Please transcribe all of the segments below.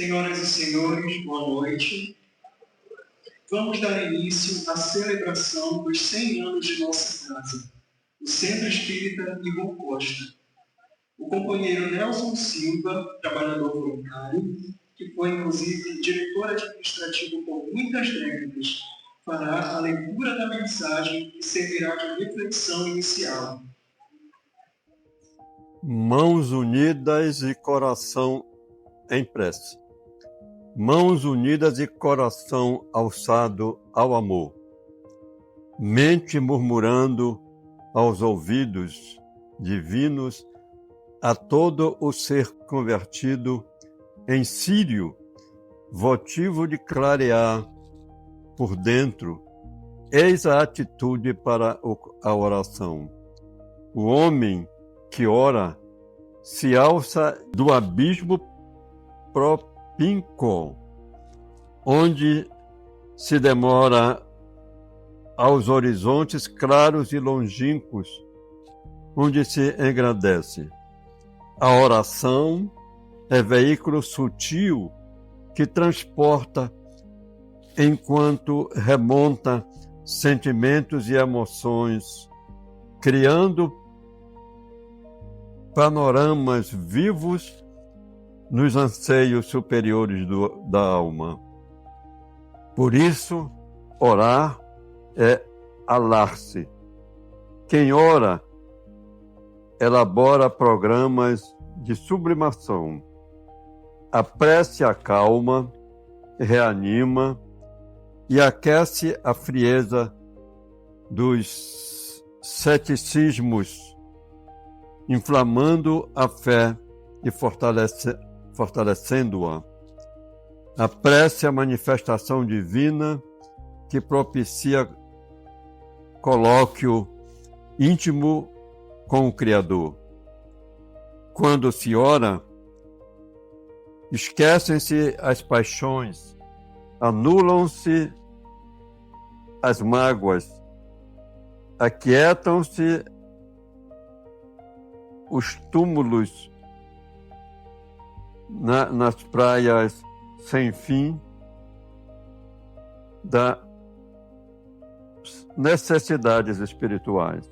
Senhoras e senhores, boa noite. Vamos dar início à celebração dos 100 anos de nossa casa, o Centro Espírita Igor Costa. O companheiro Nelson Silva, trabalhador voluntário, que foi inclusive diretor administrativo por muitas décadas, fará a leitura da mensagem que servirá de reflexão inicial. Mãos unidas e coração em prece. Mãos unidas e coração alçado ao amor. Mente murmurando aos ouvidos divinos a todo o ser convertido em círio, votivo de clarear por dentro. Eis a atitude para a oração. O homem que ora se alça do abismo propínquo, onde se demora aos horizontes claros e longínquos, onde se engrandece. A oração é veículo sutil que transporta enquanto remonta sentimentos e emoções, criando panoramas vivos nos anseios superiores da alma. Por isso, orar é alar-se. Quem ora elabora programas de sublimação. A prece acalma, reanima e aquece a frieza dos ceticismos, inflamando a fé e fortalecendo-a. A prece é a manifestação divina que propicia colóquio íntimo com o Criador. Quando se ora, esquecem-se as paixões, anulam-se as mágoas, aquietam-se os túmulos nas praias sem fim das necessidades espirituais.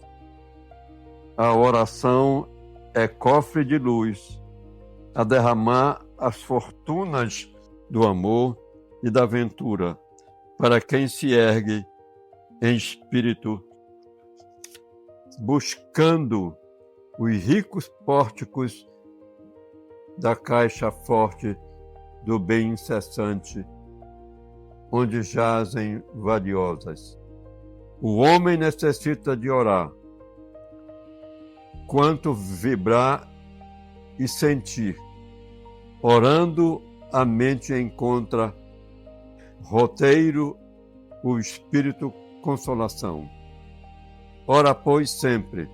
A oração é cofre de luz a derramar as fortunas do amor e da ventura para quem se ergue em espírito, buscando os ricos pórticos da caixa forte do bem incessante, onde jazem valiosas. O homem necessita de orar, quanto vibrar e sentir. Orando, a mente encontra roteiro, o espírito consolação. Ora, pois, sempre,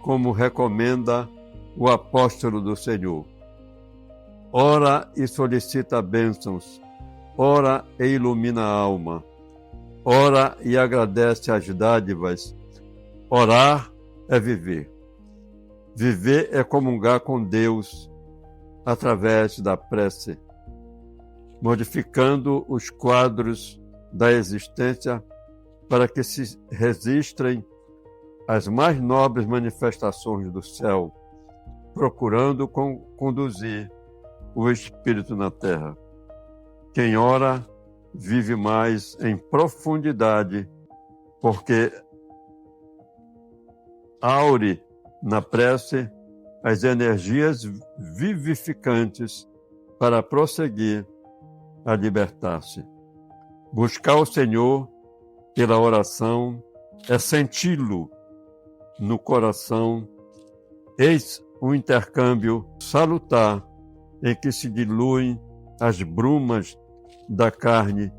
como recomenda o apóstolo do Senhor. Ora e solicita bênçãos, ora e ilumina a alma, ora e agradece as dádivas. Orar é viver. Viver é comungar com Deus através da prece, modificando os quadros da existência para que se registrem as mais nobres manifestações do céu, procurando conduzir o Espírito na terra. Quem ora vive mais em profundidade, porque aure na prece as energias vivificantes para prosseguir a libertar-se. Buscar o Senhor pela oração é senti-lo no coração. Eis um intercâmbio salutar em que se diluem as brumas da carne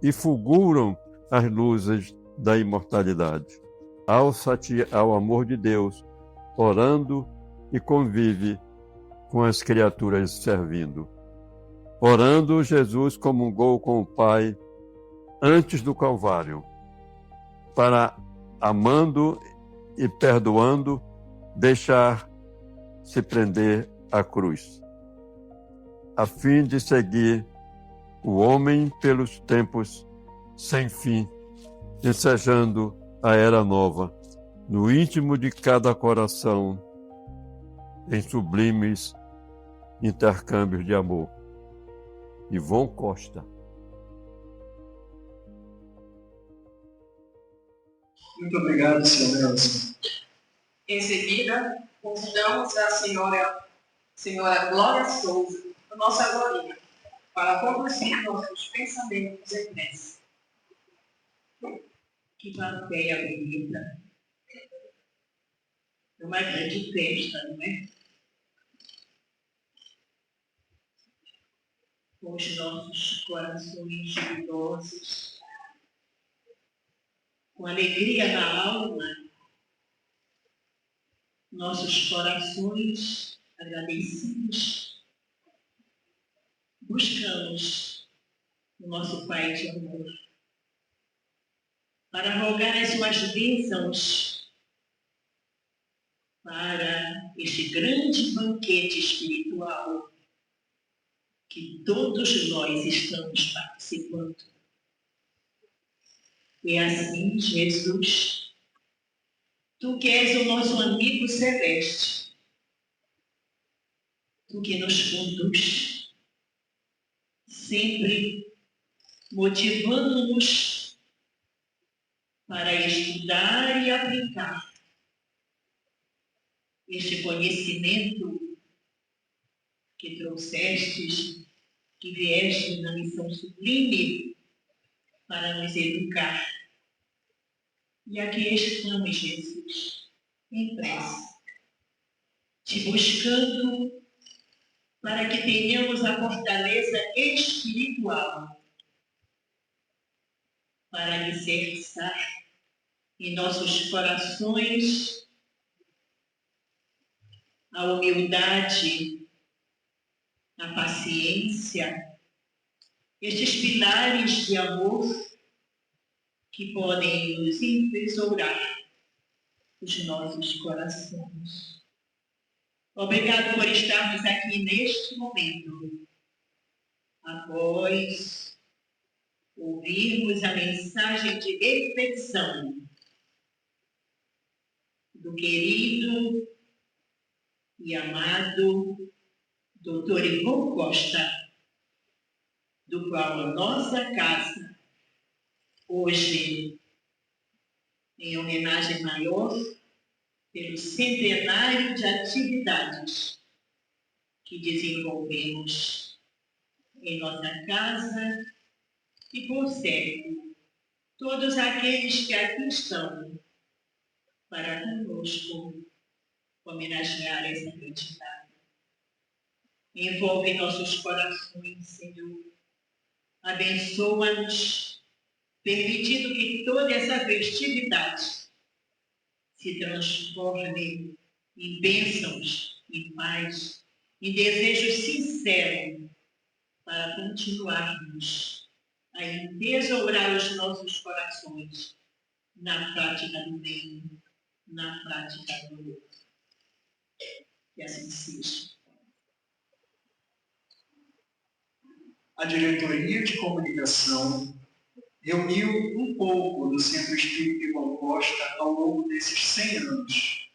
e fulguram as luzes da imortalidade. Alça-te ao amor de Deus, orando e convive com as criaturas servindo. Orando, Jesus comungou com o Pai antes do Calvário, para, amando e perdoando, deixar-se prender à cruz. a fim de seguir o homem pelos tempos sem fim, ensejando a era nova, no íntimo de cada coração, em sublimes intercâmbios de amor. Ivon Costa. Muito obrigado, Sr. Nelson. Em seguida, convidamos a senhora Glória Souza, a nossa Glorinha, para conduzir nossos pensamentos em prece. Que plateia bonita. É uma grande festa, não é? Com os nossos corações jubilosos, com alegria na alma, nossos corações agradecidos, buscamos o nosso Pai de amor para rogar as suas bênçãos para este grande banquete espiritual que todos nós estamos participando. E assim, Jesus, tu que és o nosso amigo celeste, tu que nos conduz, sempre motivando-nos para estudar e aplicar este conhecimento que trouxestes, que vieste na missão sublime para nos educar. E aqui estamos, Jesus, em prece, te buscando para que tenhamos a fortaleza espiritual para alicerçar em nossos corações a humildade, a paciência, estes pilares de amor que podem nos entesourar os nossos corações. Obrigado por estarmos aqui neste momento, após ouvirmos a mensagem de reflexão do querido e amado Dr. Ivon Costa, do qual a nossa casa, hoje, em homenagem maior, pelo centenário de atividades que desenvolvemos em nossa casa e, por certo, todos aqueles que aqui estão para conosco homenagear essa grande data. Envolve nossos corações, Senhor. Abençoa-nos, permitindo que toda essa festividade se transforme em bênçãos, em paz, em desejo sincero para continuarmos a entesourar os nossos corações na prática do bem, na prática do amor. Que assim seja. A diretoria de comunicação reuniu um pouco do Centro Espírita Ivon Costa ao longo desses 100 anos.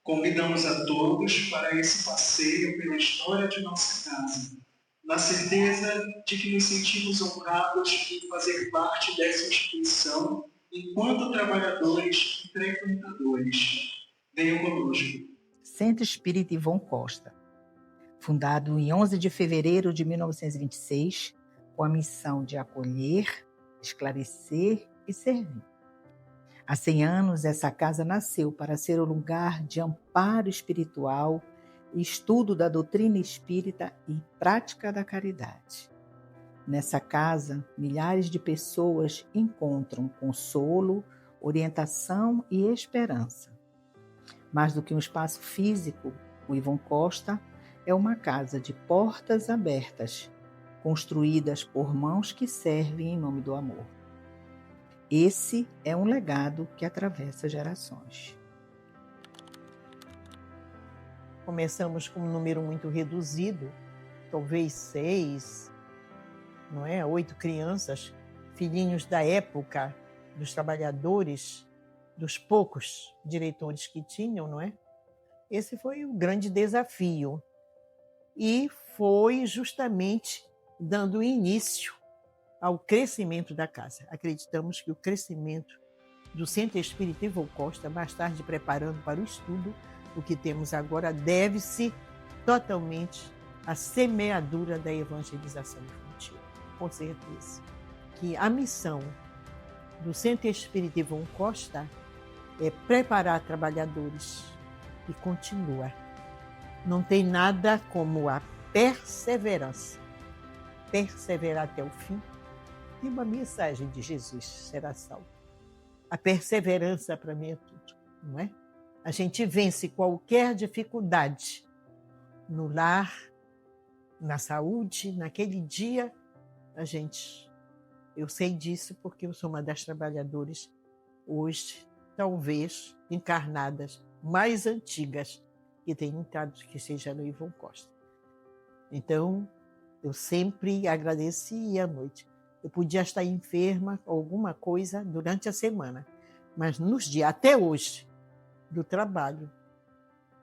Convidamos a todos para esse passeio pela história de nossa casa, na certeza de que nos sentimos honrados em fazer parte dessa instituição enquanto trabalhadores e frequentadores. Venham conosco. Centro Espírita Ivon Costa, fundado em 11 de fevereiro de 1926, com a missão de acolher, esclarecer e servir. Há 100 anos, essa casa nasceu para ser o lugar de amparo espiritual, estudo da doutrina espírita e prática da caridade. Nessa casa, milhares de pessoas encontram consolo, orientação e esperança. Mais do que um espaço físico, o Ivon Costa é uma casa de portas abertas, construídas por mãos que servem em nome do amor. Esse é um legado que atravessa gerações. Começamos com um número muito reduzido, talvez 6, não é? 8 crianças, filhinhos da época dos trabalhadores, dos poucos diretores que tinham, não é? Esse foi o grande desafio. E foi justamente dando início ao crescimento da casa. Acreditamos que o crescimento do Centro Espírita Ivon Costa, mais tarde preparando para o estudo, o que temos agora deve-se totalmente à semeadura da evangelização infantil. Com certeza que a missão do Centro Espírita Ivon Costa é preparar trabalhadores e continua. Não tem nada como a perseverança. Perseverar até o fim. E uma mensagem de Jesus será salva. A perseverança para mim é tudo, não é? A gente vence qualquer dificuldade no lar, na saúde, naquele dia, eu sei disso porque eu sou uma das trabalhadoras hoje, talvez encarnadas, mais antigas, que tem entrado, que seja no Ivon Costa. Então, eu sempre agradeci à noite. Eu podia estar enferma, alguma coisa, durante a semana, mas nos dias, até hoje, do trabalho,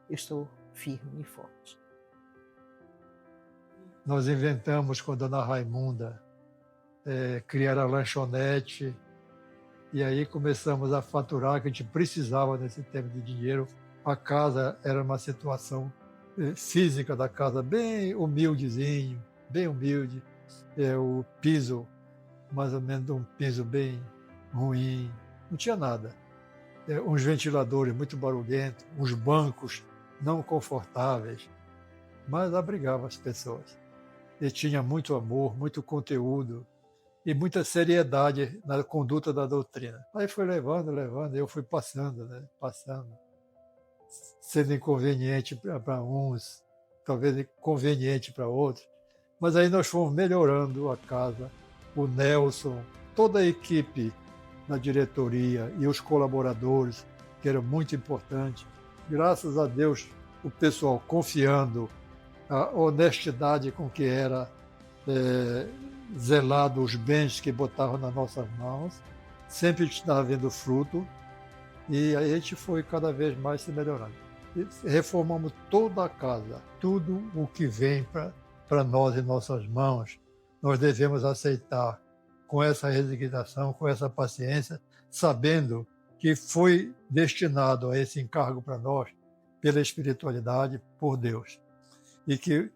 eu estou firme e forte. Nós inventamos com a dona Raimunda criar a lanchonete, e aí começamos a faturar, que a gente precisava nesse tempo de dinheiro. A casa era uma situação física da casa bem humildezinho, bem humilde, o piso mais ou menos um piso bem ruim, não tinha nada. Uns ventiladores muito barulhentos, uns bancos não confortáveis, mas abrigava as pessoas. E tinha muito amor, muito conteúdo e muita seriedade na conduta da doutrina. Aí foi levando, eu fui passando, sendo inconveniente para uns, talvez inconveniente para outros, mas aí nós fomos melhorando a casa. O Nelson, toda a equipe da diretoria e os colaboradores, que era muito importante. Graças a Deus, o pessoal confiando, a honestidade com que era zelado os bens que botavam nas nossas mãos, sempre estava havendo fruto, e aí a gente foi cada vez mais se melhorando. E reformamos toda a casa, tudo o que vem para nós em nossas mãos, nós devemos aceitar com essa resignação, com essa paciência, sabendo que foi destinado a esse encargo para nós pela espiritualidade, por Deus. E que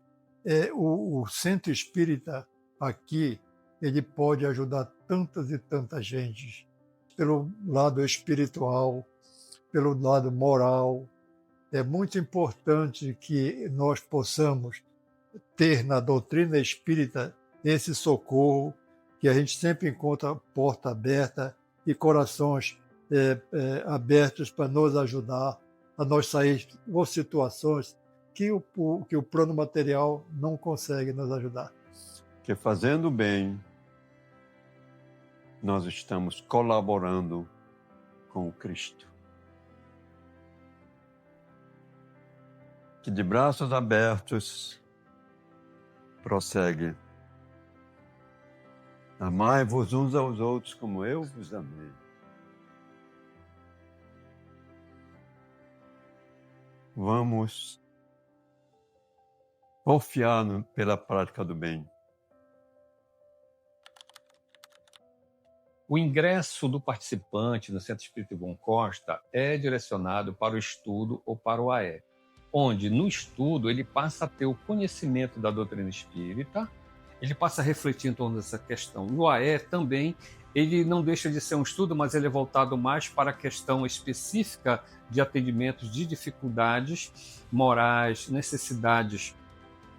o centro espírita aqui, ele pode ajudar tantas e tantas gentes, pelo lado espiritual, pelo lado moral. É muito importante que nós possamos ter na doutrina espírita esse socorro, que a gente sempre encontra a porta aberta e corações abertos para nos ajudar a nós sair de situações que o plano material não consegue nos ajudar. Que fazendo bem, nós estamos colaborando com o Cristo. Que de braços abertos prossegue. Amai-vos uns aos outros como eu vos amei. Vamos confiar pela prática do bem. O ingresso do participante no Centro Espírita Ivon Costa é direcionado para o estudo ou para o AE, onde no estudo ele passa a ter o conhecimento da doutrina espírita, ele passa a refletir em torno dessa questão. No AE também, ele não deixa de ser um estudo, mas ele é voltado mais para a questão específica de atendimentos de dificuldades morais, necessidades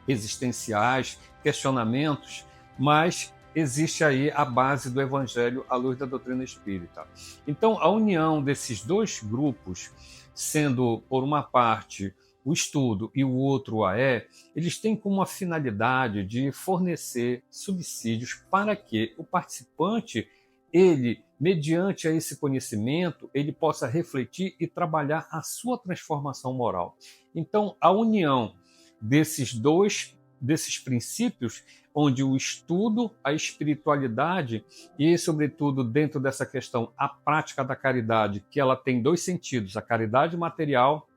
existenciais, questionamentos, mas existe aí a base do Evangelho à luz da doutrina espírita. Então, a união desses dois grupos, sendo, por uma parte, o estudo e o outro o AE, eles têm como uma finalidade de fornecer subsídios para que o participante, ele, mediante esse conhecimento, ele possa refletir e trabalhar a sua transformação moral. Então, a união desses dois desses princípios, onde o estudo, a espiritualidade e, sobretudo, dentro dessa questão, a prática da caridade, que ela tem dois sentidos, a caridade material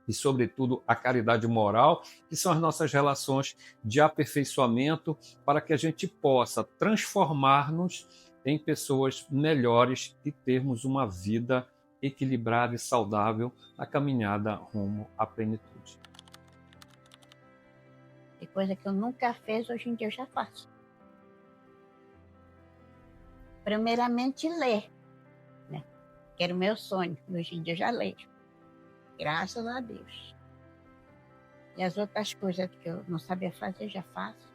e, sobretudo, a caridade moral, que são as nossas relações de aperfeiçoamento para que a gente possa transformar-nos em pessoas melhores e termos uma vida equilibrada e saudável na caminhada rumo à plenitude. E coisa que eu nunca fiz, hoje em dia eu já faço. Primeiramente, ler, né? Que era o meu sonho. Hoje em dia eu já leio. Graças a Deus. E as outras coisas que eu não sabia fazer, já faço.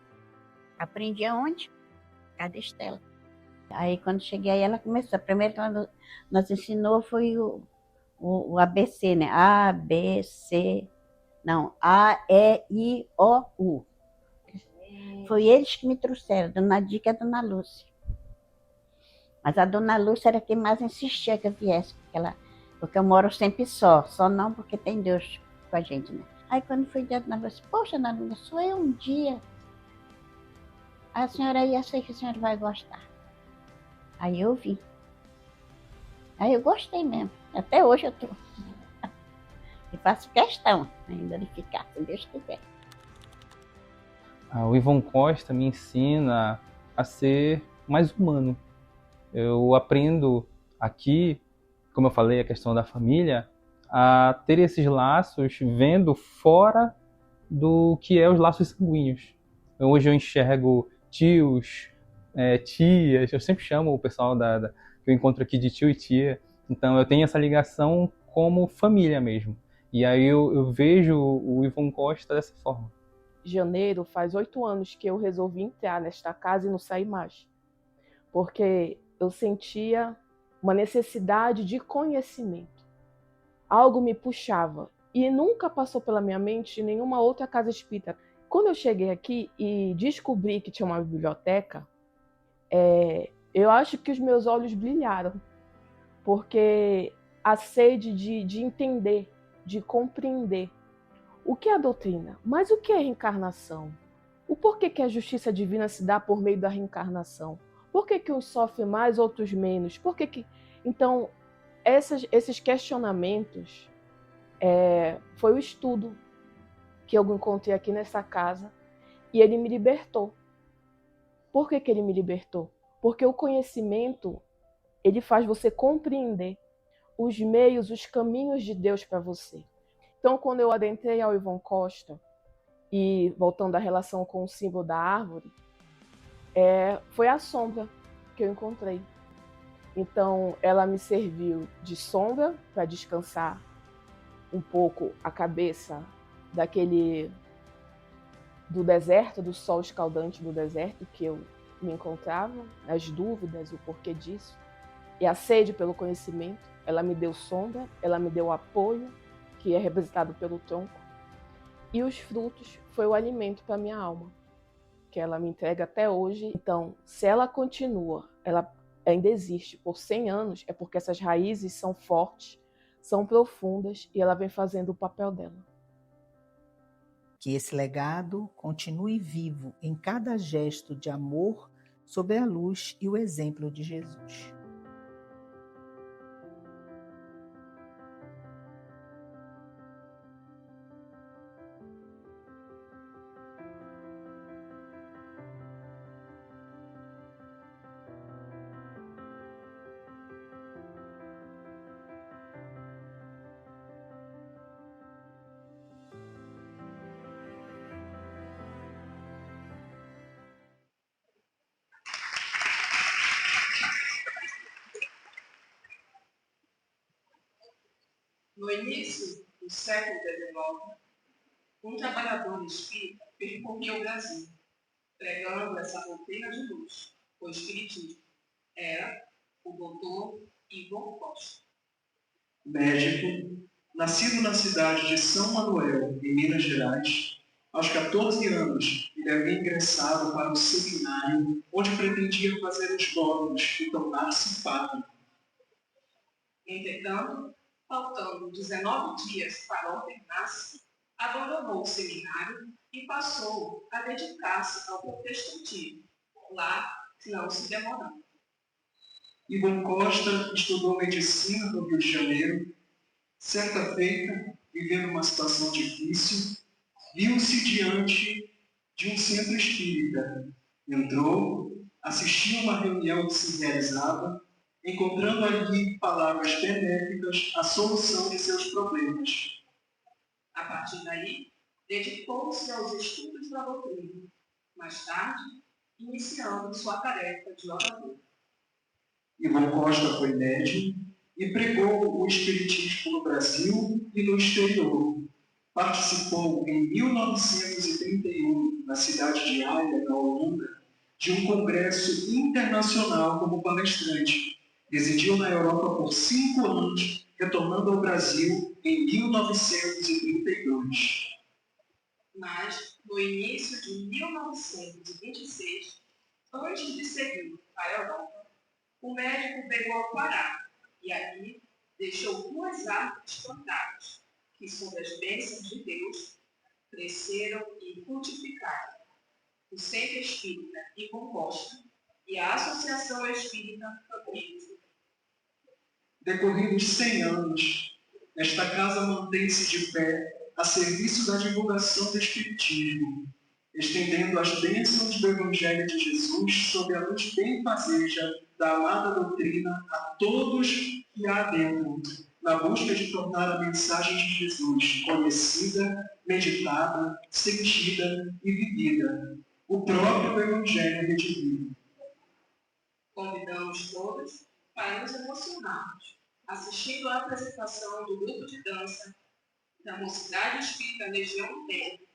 Aprendi aonde? Cada Estela. Aí, quando cheguei aí, ela começou. A primeira que ela nos ensinou foi o ABC, né? A, B, C... Não, A, E, I, O, U. Foi eles que me trouxeram, Dona Dica e a Dona Lúcia. Mas a Dona Lúcia era quem mais insistia que eu viesse, porque eu moro sempre só não porque tem Deus com a gente, né? Aí quando foi dia da Dona Lúcia, poxa, Dona Lúcia, só eu um dia. A senhora aí, eu sei que a senhora vai gostar. Aí eu vim. Aí eu gostei mesmo. Até hoje eu tô. E faço questão ainda de ficar, se Deus quiser. O Ivon Costa me ensina a ser mais humano. Eu aprendo aqui, como eu falei, a questão da família, a ter esses laços vendo fora do que é os laços sanguíneos. Hoje eu enxergo tios, tias, eu sempre chamo o pessoal que eu encontro aqui de tio e tia. Então eu tenho essa ligação como família mesmo. E aí eu vejo o Ivon Costa dessa forma. Janeiro faz 8 anos que eu resolvi entrar nesta casa e não sair mais. Porque eu sentia uma necessidade de conhecimento. Algo me puxava. E nunca passou pela minha mente nenhuma outra casa espírita. Quando eu cheguei aqui e descobri que tinha uma biblioteca, eu acho que os meus olhos brilharam. Porque a sede de entender, de compreender o que é a doutrina, mas o que é reencarnação? O porquê que a justiça divina se dá por meio da reencarnação? Por que uns sofrem mais, outros menos? Então, esses questionamentos foi o estudo que eu encontrei aqui nessa casa e ele me libertou. Por que ele me libertou? Porque o conhecimento, ele faz você compreender os meios, os caminhos de Deus para você. Então, quando eu adentrei ao Ivon Costa, e voltando à relação com o símbolo da árvore, foi a sombra que eu encontrei. Então, ela me serviu de sombra para descansar um pouco a cabeça do deserto, do sol escaldante do deserto que eu me encontrava, as dúvidas, o porquê disso, e a sede pelo conhecimento. Ela me deu sombra, ela me deu apoio, que é representado pelo tronco, e os frutos foi o alimento para minha alma, que ela me entrega até hoje. Então, se ela continua, ela ainda existe por 100 anos, é porque essas raízes são fortes, são profundas, e ela vem fazendo o papel dela. Que esse legado continue vivo em cada gesto de amor sob a luz e o exemplo de Jesus. No início do século XIX, um trabalhador espírita percorria o Brasil, pregando essa doutrina de luz, o espiritismo. Era o doutor Ivon Costa. Médico, nascido na cidade de São Manuel, em Minas Gerais, aos 14 anos, ele havia ingressado para o seminário, onde pretendia fazer os dogmas e tornar-se padre. Entretanto, faltando 19 dias para ordenar-se, abandonou o seminário e passou a dedicar-se ao protestantismo, lá não se demorando. Ivon Costa estudou medicina no Rio de Janeiro. Certa feita, vivendo uma situação difícil, viu-se diante de um centro espírita. Entrou, assistiu a uma reunião que se realizava, encontrando ali palavras benéficas à solução de seus problemas. A partir daí, dedicou-se aos estudos da doutrina, mais tarde, iniciando sua tarefa de orador. Ivon Costa foi médium e pregou o espiritismo no Brasil e no exterior. Participou em 1931, na cidade de Haia, na Holanda, de um congresso internacional como palestrante. Residiu na Europa por 5 anos, retornando ao Brasil em 1932. Mas, no início de 1926, antes de seguir para a Europa, o médico veio ao Pará e ali deixou 2 árvores plantadas, que, sob as bênçãos de Deus, cresceram e frutificaram. O Centro Espírita Ivon Costa e a Associação Espírita Campos. Decorridos 100 anos, esta casa mantém-se de pé a serviço da divulgação do Espiritismo, estendendo as bênçãos do Evangelho de Jesus sob a luz benfazeja da amada doutrina a todos que a adentram, na busca de tornar a mensagem de Jesus conhecida, meditada, sentida e vivida, o próprio Evangelho redimido. Convidamos todos para nos emocionarmos, assistindo à apresentação do grupo de dança da Mocidade Espírita Legião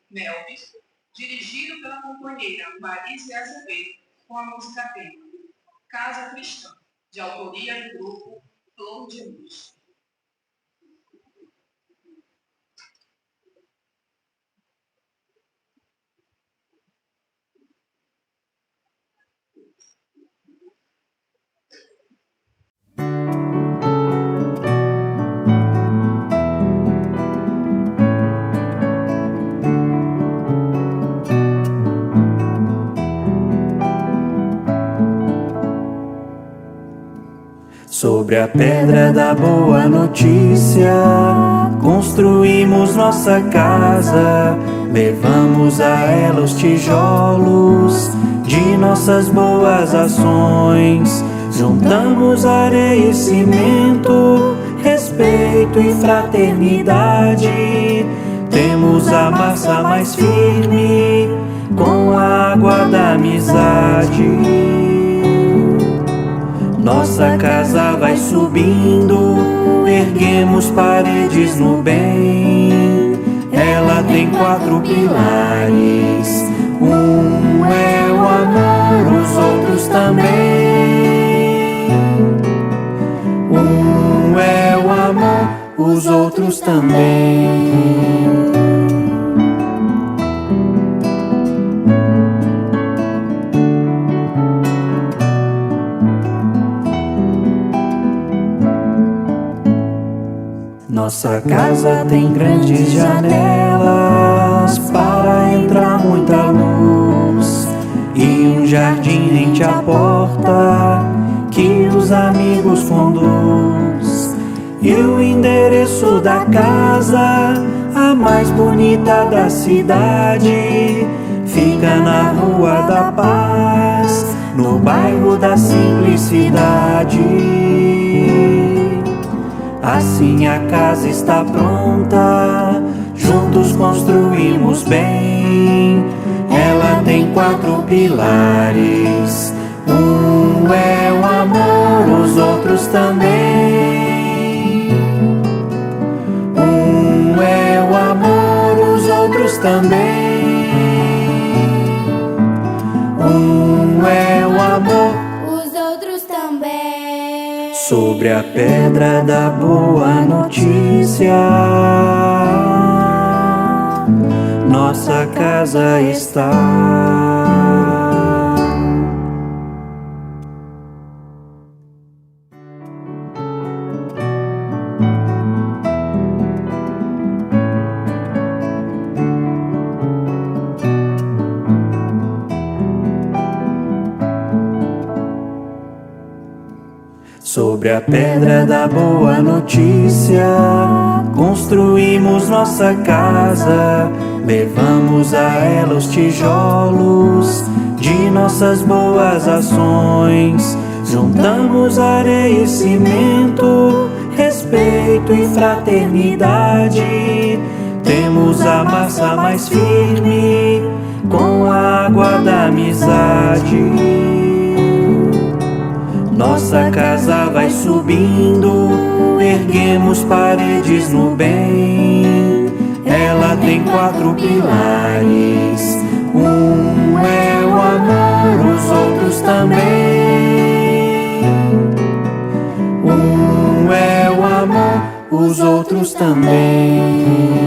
Melvis, dirigido pela companheira Marise Azevedo, com a música tema Casa Cristã, de autoria do grupo Flor de Luz. Sobre a pedra da boa notícia, construímos nossa casa, levamos a ela os tijolos de nossas boas ações, juntamos areia e cimento, respeito e fraternidade, temos a massa mais firme com a água da amizade. Nossa casa vai subindo, erguemos paredes no bem. Ela tem 4 pilares, um é o amor, os outros também. Um é o amor, os outros também. Nossa casa tem grandes janelas para entrar muita luz e um jardim rente à porta que os amigos conduz. E o endereço da casa, a mais bonita da cidade, fica na Rua da Paz, no bairro da Simplicidade. Assim a casa está pronta, juntos construímos bem. Ela tem 4 pilares, um é o amor, os outros também. Um é o amor, os outros também. Um é o amor, os outros também. Sobre a pedra da boa notícia, nossa casa está. Sobre a pedra da boa notícia, construímos nossa casa, levamos a ela os tijolos de nossas boas ações. Juntamos areia e cimento, respeito e fraternidade. Temos a massa mais firme com a água da amizade. Nossa casa vai subindo, erguemos paredes no bem. Ela tem 4 pilares, um é o amor, os outros também. Um é o amor, os outros também.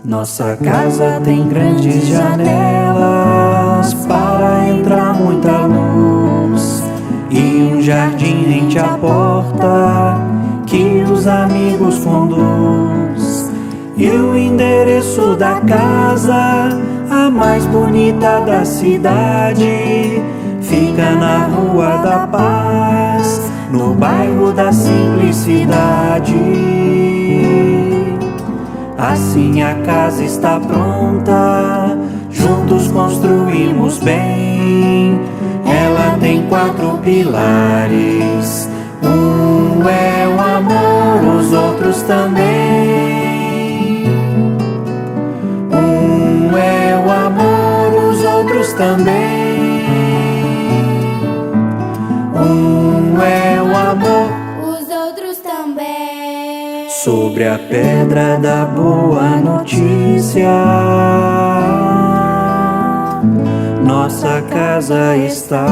Nossa casa tem grandes janelas para entrar muita luz e um jardim rente à porta que os amigos conduz. E o endereço da casa, a mais bonita da cidade, fica na Rua da Paz, no bairro da Simplicidade. Assim a casa está pronta, juntos construímos bem. Ela tem 4 pilares, um é o amor, os outros também. Um é o amor, os outros também. Um é o amor, os outros também. sobre a pedra da boa notícia, nossa casa está.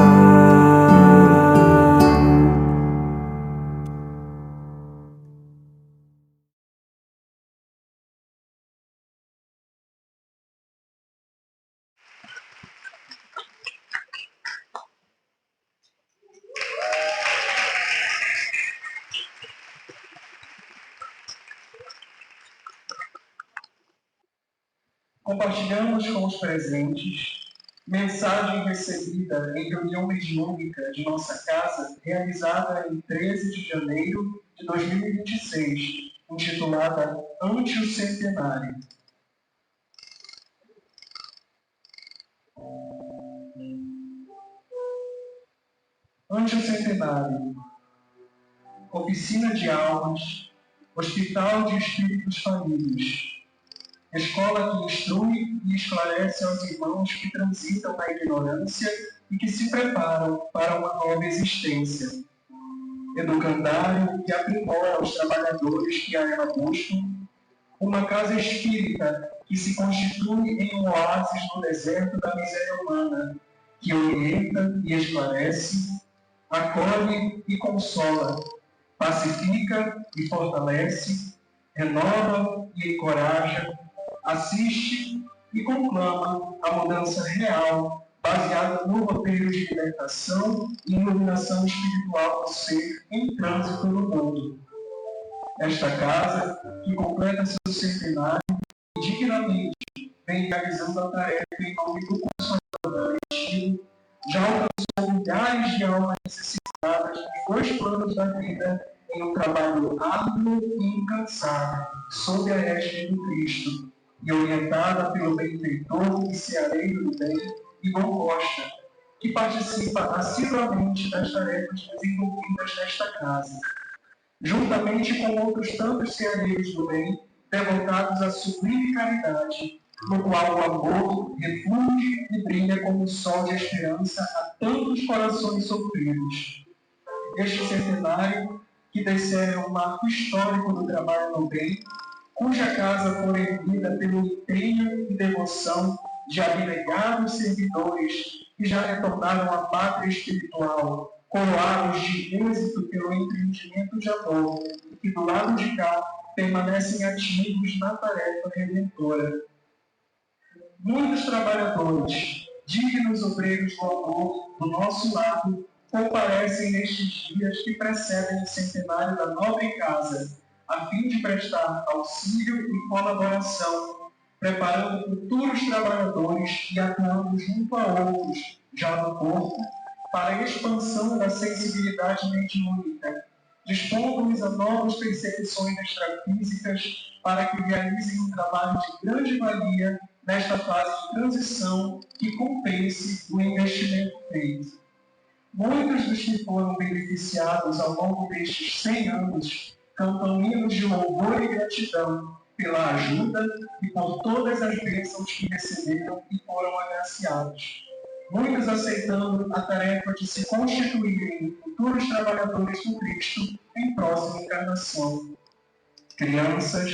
Compartilhamos com os presentes mensagem recebida em reunião mediúnica de nossa casa, realizada em 13 de janeiro de 2026, intitulada Ante o Centenário. Ante o Centenário, Oficina de Almas, Hospital de Espíritos Falidos, escola que instrui e esclarece aos irmãos que transitam na ignorância e que se preparam para uma nova existência. Educandário que aprimora os trabalhadores que a ela buscam. Uma casa espírita que se constitui em um oásis no deserto da miséria humana, que orienta e esclarece, acolhe e consola, pacifica e fortalece, renova e encoraja, assiste e conclama a mudança real, baseada no roteiro de libertação e iluminação espiritual do ser em trânsito no mundo. Esta casa, que completa seu centenário, dignamente vem realizando a tarefa em nome do Consolador coletivo, já alcançou milhares de almas necessitadas nos 2 planos da vida em um trabalho árduo e incansável, sob a égide do Cristo, e orientada pelo benfeitor e ceareiro do bem, Ivon Costa, que participa assiduamente das tarefas desenvolvidas nesta casa, juntamente com outros tantos ceareiros do bem, devotados à sublime caridade, no qual o amor refulge e brilha como o sol de esperança a tantos corações sofridos. Este centenário, que descerra um marco histórico do trabalho no bem, cuja casa for erguida pelo empenho e devoção de abnegados servidores que já retornaram à pátria espiritual, coroados de êxito pelo empreendimento de amor, e que do lado de cá permanecem ativos na tarefa redentora. Muitos trabalhadores, dignos obreiros do amor do nosso lado, comparecem nestes dias que precedem o centenário da nobre casa, a fim de prestar auxílio e colaboração, preparando futuros trabalhadores e atuando junto a outros, já no corpo, para a expansão da sensibilidade mediúnica, dispondo-os a novas percepções extrafísicas para que realizem um trabalho de grande valia nesta fase de transição que compense o investimento feito. Muitos dos que foram beneficiados ao longo destes 100 anos cantam hinos de louvor e gratidão pela ajuda e por todas as bênçãos que receberam e foram agraciados. Muitos aceitando a tarefa de se constituírem em futuros trabalhadores do Cristo em próxima encarnação. Crianças,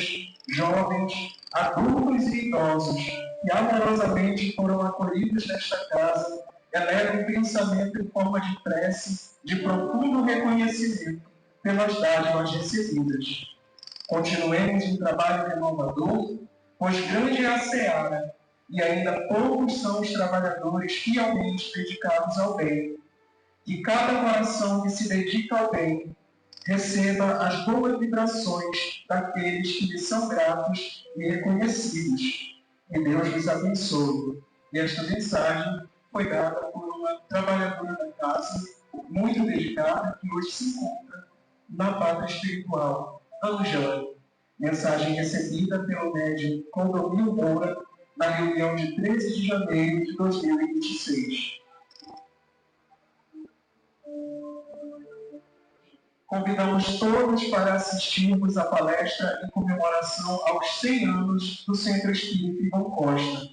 jovens, adultos e idosos que amorosamente foram acolhidos nesta casa elevam o pensamento em forma de prece de profundo reconhecimento pelas dádivas recebidas. Continuemos um trabalho renovador, pois grande é a seara, e ainda poucos são os trabalhadores fielmente dedicados ao bem. Que cada coração que se dedica ao bem receba as boas vibrações daqueles que lhe são gratos e reconhecidos. Que Deus nos abençoe. E esta mensagem foi dada por uma trabalhadora da casa, muito dedicada, que hoje se encontra na pátria espiritual, Ângela. Mensagem recebida pelo médium Condomínio Moura, na reunião de 13 de janeiro de 2026. Convidamos todos para assistirmos à palestra em comemoração aos 100 anos do Centro Espírita Ivon Costa.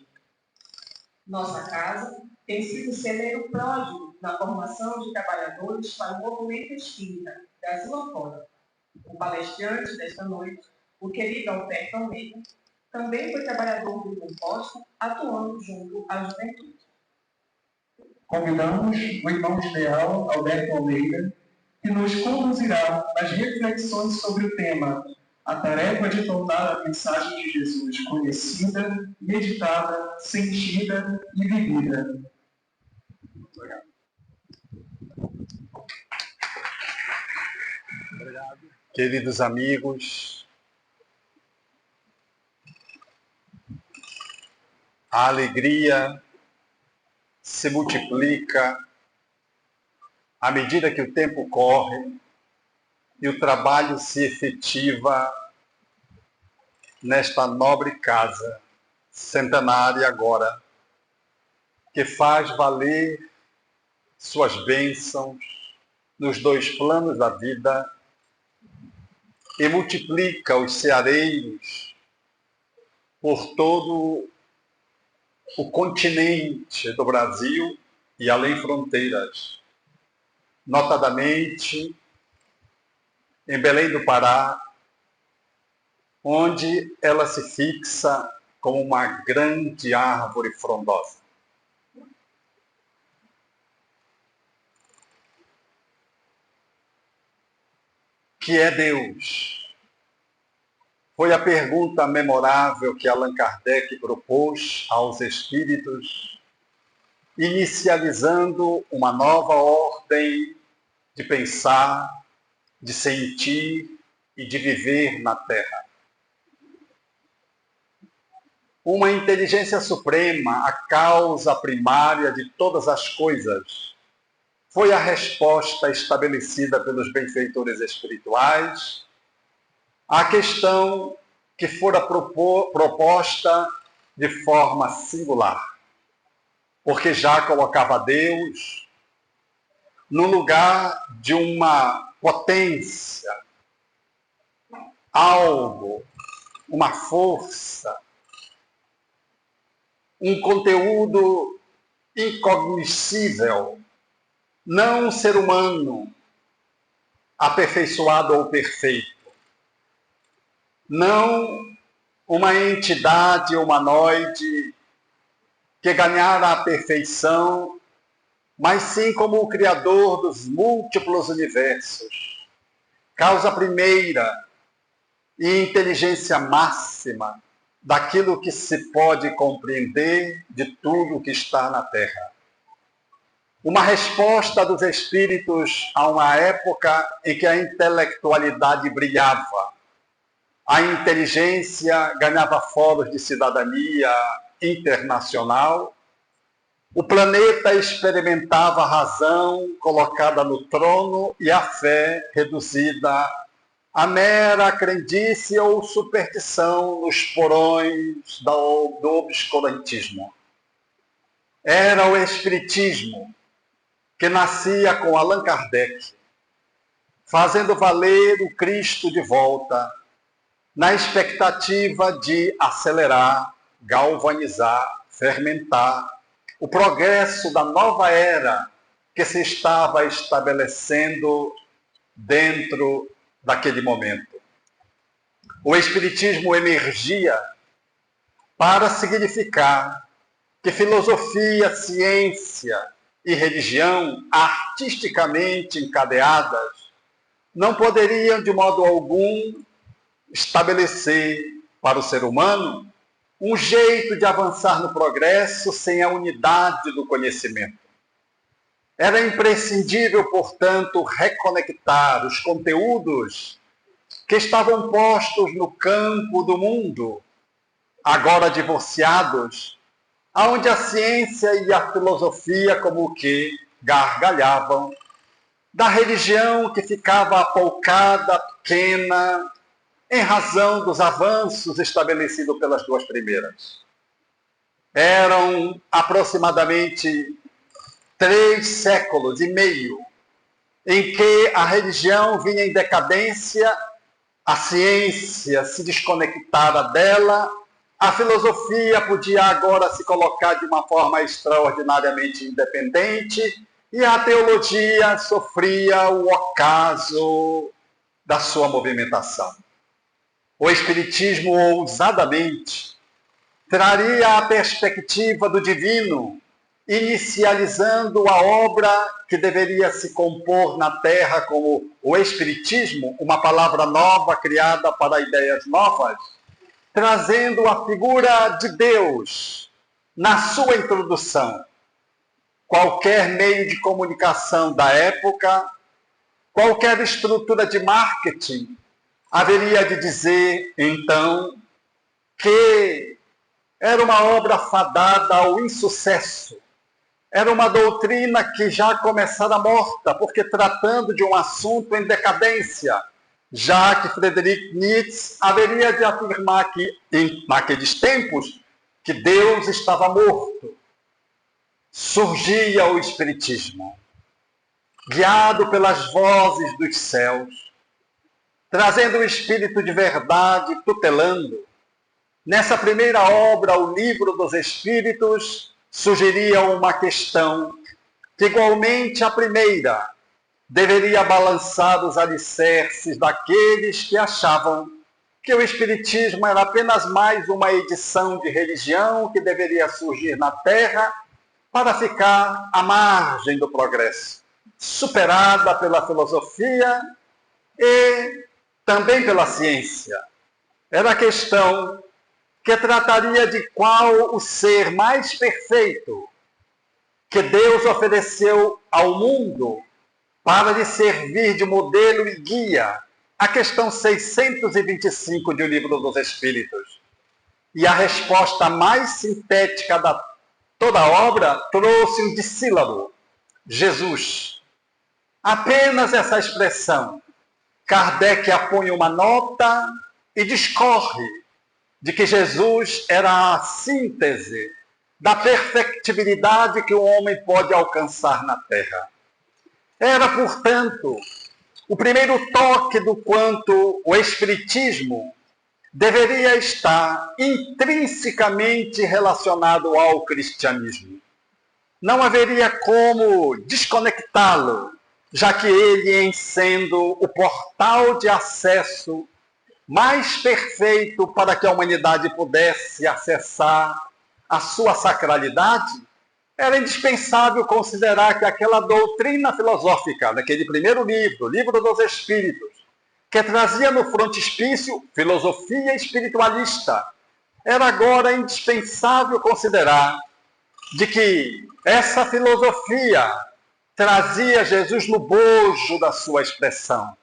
Nossa casa tem sido celeiro pródigo na formação de trabalhadores para o movimento espírita, Brasil afora. O palestrante desta noite, o querido Alberto Almeida, também foi trabalhador do Ivon Costa, atuando junto à juventude. Convidamos o irmão de leal, Alberto Almeida, que nos conduzirá nas reflexões sobre o tema a tarefa de tornar a mensagem de Jesus conhecida, meditada, sentida e vivida. Obrigado. Queridos amigos, a alegria se multiplica à medida que o tempo corre e o trabalho se efetiva nesta nobre casa, centenária agora, que faz valer suas bênçãos nos dois planos da vida e multiplica os ceareiros por todo o continente do Brasil e além fronteiras, notadamente em Belém do Pará, onde ela se fixa como uma grande árvore frondosa. Que é Deus? Foi a pergunta memorável que Allan Kardec propôs aos espíritos, inicializando uma nova ordem de pensar, de sentir e de viver na Terra. Uma inteligência suprema, a causa primária de todas as coisas, foi a resposta estabelecida pelos benfeitores espirituais à questão que fora proposta de forma singular, porque já colocava Deus no lugar de uma potência, algo, uma força, um conteúdo incognoscível, não um ser humano aperfeiçoado ou perfeito, não uma entidade humanoide que ganhara a perfeição, mas sim como o Criador dos múltiplos universos, causa primeira e inteligência máxima daquilo que se pode compreender de tudo que está na Terra. Uma resposta dos espíritos a uma época em que a intelectualidade brilhava, a inteligência ganhava fóruns de cidadania internacional, o planeta experimentava a razão colocada no trono e a fé reduzida a mera crendice ou superstição nos porões do obscurantismo. Era o Espiritismo que nascia com Allan Kardec, fazendo valer o Cristo de volta, na expectativa de acelerar, galvanizar, fermentar o progresso da nova era que se estava estabelecendo dentro daquele momento. O Espiritismo emergia para significar que filosofia, ciência e religião, artisticamente encadeadas, não poderiam de modo algum estabelecer para o ser humano um jeito de avançar no progresso sem a unidade do conhecimento. Era imprescindível, portanto, reconectar os conteúdos que estavam postos no campo do mundo, agora divorciados, onde a ciência e a filosofia como que gargalhavam, da religião que ficava apoucada, pequena, em razão dos avanços estabelecidos pelas duas primeiras. Eram aproximadamente 3 séculos e meio em que a religião vinha em decadência, a ciência se desconectara dela, a filosofia podia agora se colocar de uma forma extraordinariamente independente e a teologia sofria o ocaso da sua movimentação. O Espiritismo, ousadamente, traria a perspectiva do divino, inicializando a obra que deveria se compor na Terra como o Espiritismo, uma palavra nova criada para ideias novas, trazendo a figura de Deus na sua introdução. Qualquer meio de comunicação da época, qualquer estrutura de marketing, haveria de dizer, então, que era uma obra fadada ao insucesso. Era uma doutrina que já começara morta, porque tratando de um assunto em decadência, já que Friedrich Nietzsche haveria de afirmar que, naqueles tempos, que Deus estava morto. Surgia o Espiritismo, guiado pelas vozes dos céus, trazendo o Espírito de verdade, tutelando. Nessa primeira obra, o Livro dos Espíritos, sugeria uma questão que, igualmente a primeira, deveria balançar os alicerces daqueles que achavam que o Espiritismo era apenas mais uma edição de religião que deveria surgir na Terra para ficar à margem do progresso, superada pela filosofia e também pela ciência. Era a questão que trataria de qual o ser mais perfeito que Deus ofereceu ao mundo para lhe servir de modelo e guia, a questão 625 do Livro dos Espíritos. E a resposta mais sintética da toda a obra trouxe um dissílabo: Jesus. Apenas essa expressão. Kardec apõe uma nota e discorre de que Jesus era a síntese da perfectibilidade que o homem pode alcançar na Terra. Era, portanto, o primeiro toque do quanto o Espiritismo deveria estar intrinsecamente relacionado ao cristianismo. Não haveria como desconectá-lo, já que ele, em sendo o portal de acesso mais perfeito para que a humanidade pudesse acessar a sua sacralidade, era indispensável considerar que aquela doutrina filosófica, daquele primeiro livro, Livro dos Espíritos, que trazia no frontispício filosofia espiritualista, era agora indispensável considerar de que essa filosofia trazia Jesus no bojo da sua expressão.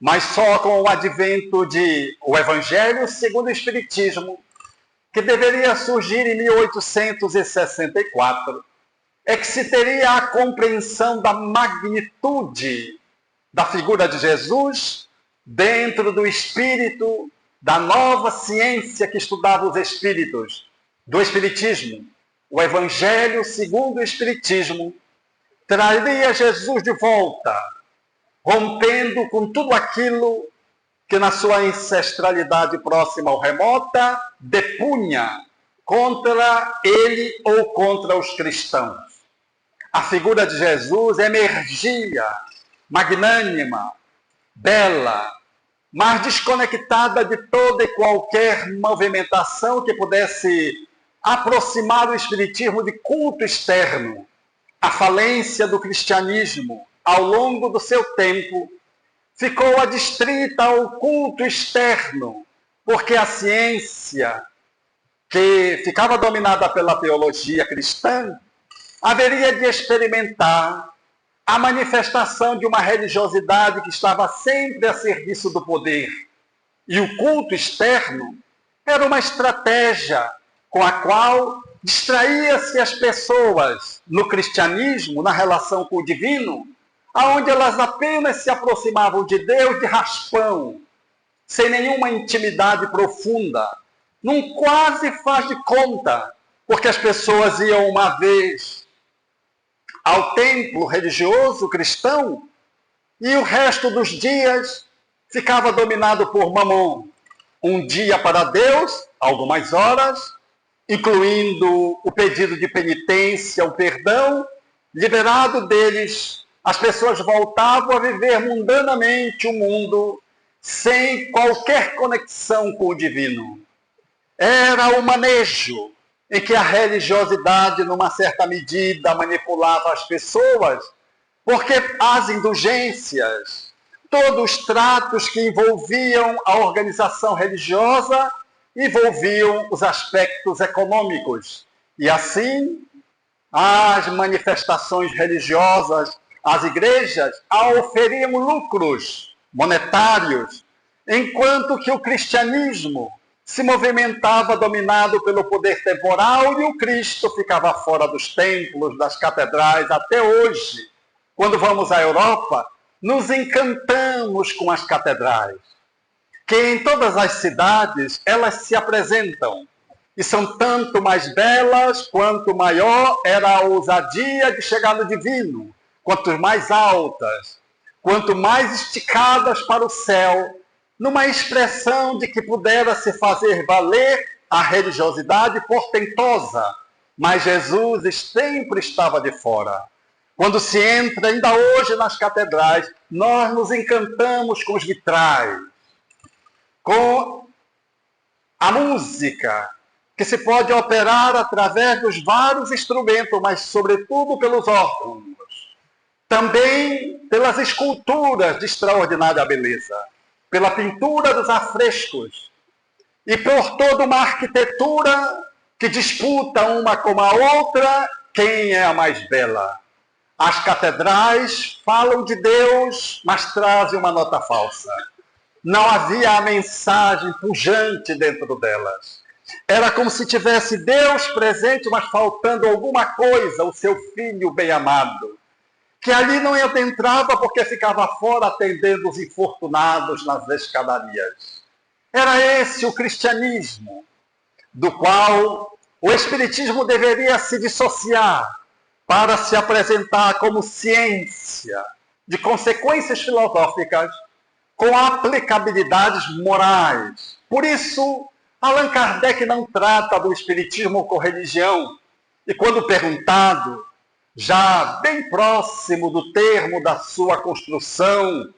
mas só com o advento do Evangelho segundo o Espiritismo, que deveria surgir em 1864, é que se teria a compreensão da magnitude da figura de Jesus dentro do espírito da nova ciência que estudava os espíritos, do Espiritismo. O Evangelho segundo o Espiritismo traria Jesus de volta, rompendo com tudo aquilo que na sua ancestralidade próxima ou remota depunha contra ele ou contra os cristãos. A figura de Jesus emergia magnânima, bela, mas desconectada de toda e qualquer movimentação que pudesse aproximar o espiritismo de culto externo. A falência do cristianismo, ao longo do seu tempo, ficou adstrita ao culto externo, porque a ciência, que ficava dominada pela teologia cristã, haveria de experimentar a manifestação de uma religiosidade que estava sempre a serviço do poder. E o culto externo era uma estratégia com a qual distraía-se as pessoas no cristianismo, na relação com o divino, aonde elas apenas se aproximavam de Deus de raspão, sem nenhuma intimidade profunda, num quase faz de conta, porque as pessoas iam uma vez ao templo religioso cristão e o resto dos dias ficava dominado por mamon. Um dia para Deus, algumas horas, incluindo o pedido de penitência, o perdão, liberado deles, as pessoas voltavam a viver mundanamente o mundo sem qualquer conexão com o divino. Era o manejo em que a religiosidade, numa certa medida, manipulava as pessoas, porque as indulgências, todos os tratos que envolviam a organização religiosa, envolviam os aspectos econômicos. E assim, as manifestações religiosas, as igrejas, oferiam lucros monetários, enquanto que o cristianismo se movimentava dominado pelo poder temporal e o Cristo ficava fora dos templos, das catedrais. Até hoje, quando vamos à Europa, nos encantamos com as catedrais, que em todas as cidades elas se apresentam e são tanto mais belas quanto maior era a ousadia de chegar no divino, quanto mais altas, quanto mais esticadas para o céu, numa expressão de que pudera se fazer valer a religiosidade portentosa, mas Jesus sempre estava de fora. Quando se entra, ainda hoje nas catedrais, nós nos encantamos com os vitrais, com a música, que se pode operar através dos vários instrumentos, mas sobretudo pelos órgãos. Também pelas esculturas de extraordinária beleza, pela pintura dos afrescos e por toda uma arquitetura que disputa uma com a outra quem é a mais bela. As catedrais falam de Deus, mas trazem uma nota falsa. Não havia a mensagem pujante dentro delas. Era como se tivesse Deus presente, mas faltando alguma coisa, o seu filho bem-amado, que ali não entrava porque ficava fora atendendo os infortunados nas escadarias. Era esse o cristianismo, do qual o espiritismo deveria se dissociar para se apresentar como ciência de consequências filosóficas com aplicabilidades morais. Por isso, Allan Kardec não trata do espiritismo com religião, e quando perguntado, já bem próximo do termo da sua construção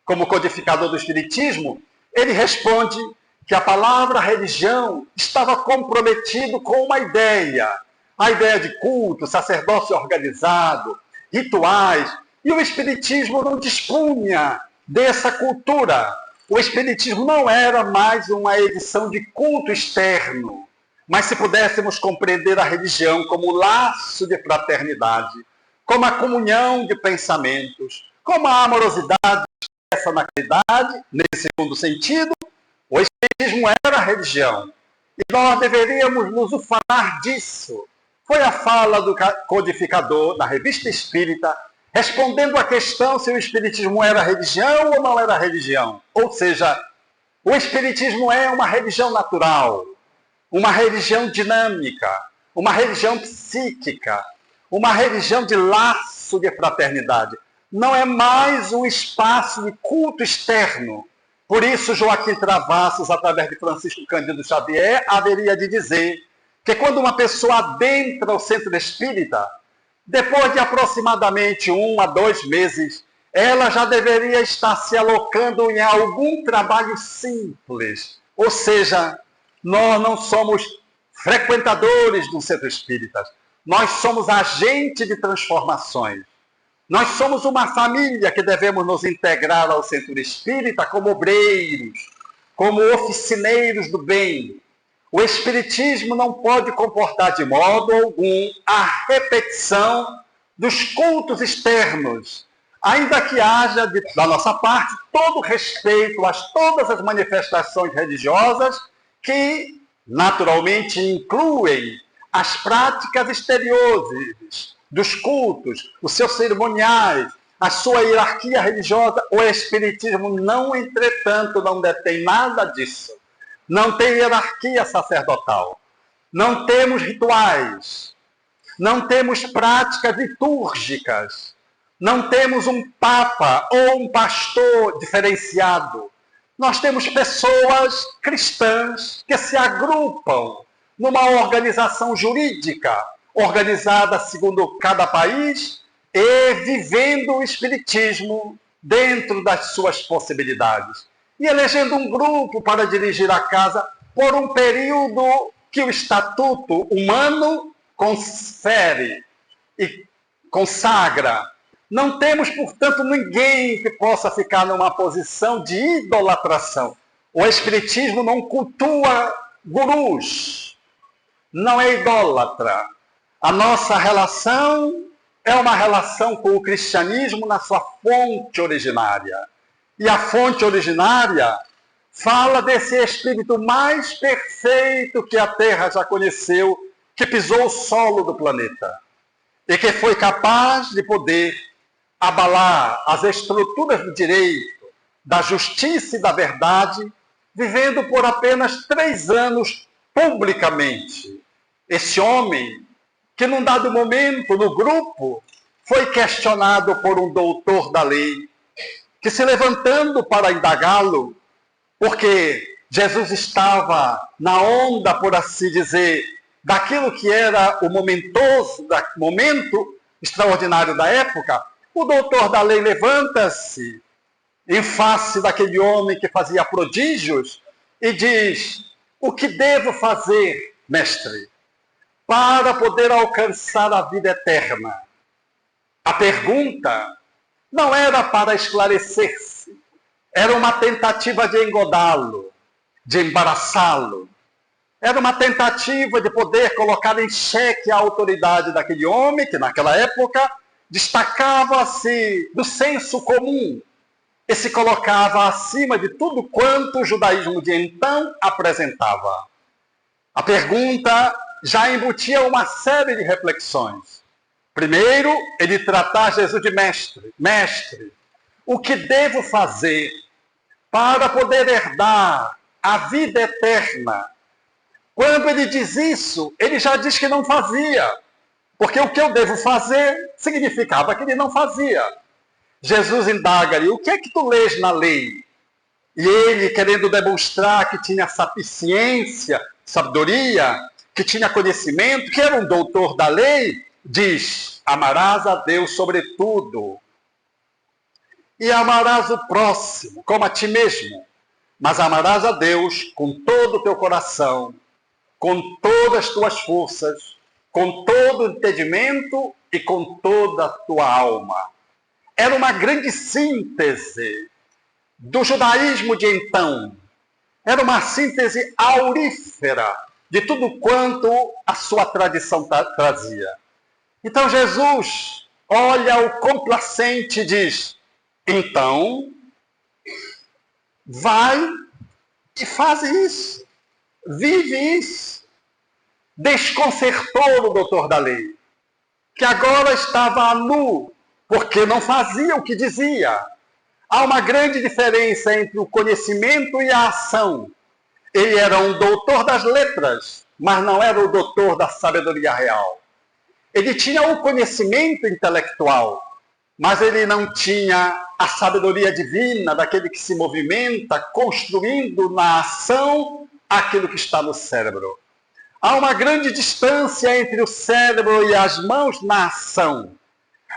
como codificador do espiritismo, ele responde que a palavra religião estava comprometido com uma ideia, a ideia de culto, sacerdócio organizado, rituais, e o espiritismo não dispunha dessa cultura. O espiritismo não era mais uma edição de culto externo, mas se pudéssemos compreender a religião como laço de fraternidade, como a comunhão de pensamentos, como a amorosidade expressa na caridade, nesse segundo sentido, o Espiritismo era religião. E nós deveríamos nos ufanar disso. Foi a fala do codificador na Revista Espírita, respondendo à questão se o Espiritismo era religião ou não era religião. Ou seja, o Espiritismo é uma religião natural, uma religião dinâmica, uma religião psíquica, uma religião de laço de fraternidade. Não é mais um espaço de culto externo. Por isso, Joaquim Travassos, através de Francisco Cândido Xavier, haveria de dizer que quando uma pessoa adentra o centro espírita, depois de aproximadamente 1 a 2 meses, ela já deveria estar se alocando em algum trabalho simples. Ou seja, nós não somos frequentadores do centro espírita. Nós somos agentes de transformações. Nós somos uma família que devemos nos integrar ao centro espírita como obreiros, como oficineiros do bem. O espiritismo não pode comportar de modo algum a repetição dos cultos externos, ainda que haja, da nossa parte, todo respeito a todas as manifestações religiosas que, naturalmente, incluem as práticas exteriores dos cultos, os seus cerimoniais, a sua hierarquia religiosa. O Espiritismo, não, entretanto, não detém nada disso. Não tem hierarquia sacerdotal. Não temos rituais. Não temos práticas litúrgicas. Não temos um papa ou um pastor diferenciado. Nós temos pessoas cristãs que se agrupam numa organização jurídica, organizada segundo cada país e vivendo o espiritismo dentro das suas possibilidades. E elegendo um grupo para dirigir a casa por um período que o estatuto humano confere e consagra. Não temos, portanto, ninguém que possa ficar numa posição de idolatração. O Espiritismo não cultua gurus, não é idólatra. A nossa relação é uma relação com o cristianismo na sua fonte originária. E a fonte originária fala desse Espírito mais perfeito que a Terra já conheceu, que pisou o solo do planeta e que foi capaz de poder abalar as estruturas do direito, da justiça e da verdade, vivendo por apenas 3 anos publicamente. Esse homem, que num dado momento no grupo foi questionado por um doutor da lei, que se levantando para indagá-lo, porque Jesus estava na onda, por assim dizer, daquilo que era o momento extraordinário da época, o doutor da lei levanta-se em face daquele homem que fazia prodígios e diz: o que devo fazer, mestre, para poder alcançar a vida eterna? A pergunta não era para esclarecer-se, era uma tentativa de engodá-lo, de embaraçá-lo. Era uma tentativa de poder colocar em xeque a autoridade daquele homem que, naquela época, destacava-se do senso comum e se colocava acima de tudo quanto o judaísmo de então apresentava. A pergunta já embutia uma série de reflexões. Primeiro, ele tratar Jesus de mestre. Mestre, o que devo fazer para poder herdar a vida eterna? Quando ele diz isso, ele já diz que não fazia. Porque o que eu devo fazer significava que ele não fazia. Jesus indaga-lhe: o que é que tu lês na lei? E ele, querendo demonstrar que tinha sapiência, sabedoria, que tinha conhecimento, que era um doutor da lei, diz: amarás a Deus sobre tudo. E amarás o próximo como a ti mesmo. Mas amarás a Deus com todo o teu coração, com todas as tuas forças, com todo o entendimento e com toda a tua alma. Era uma grande síntese do judaísmo de então. Era uma síntese aurífera de tudo quanto a sua tradição trazia. Então Jesus olha o complacente e diz: então, vai e faz isso, vive isso. Desconcertou o doutor da lei, que agora estava nu, porque não fazia o que dizia. Há uma grande diferença entre o conhecimento e a ação. Ele era um doutor das letras, mas não era o doutor da sabedoria real. Ele tinha o conhecimento intelectual, mas ele não tinha a sabedoria divina daquele que se movimenta, construindo na ação aquilo que está no cérebro. Há uma grande distância entre o cérebro e as mãos na ação.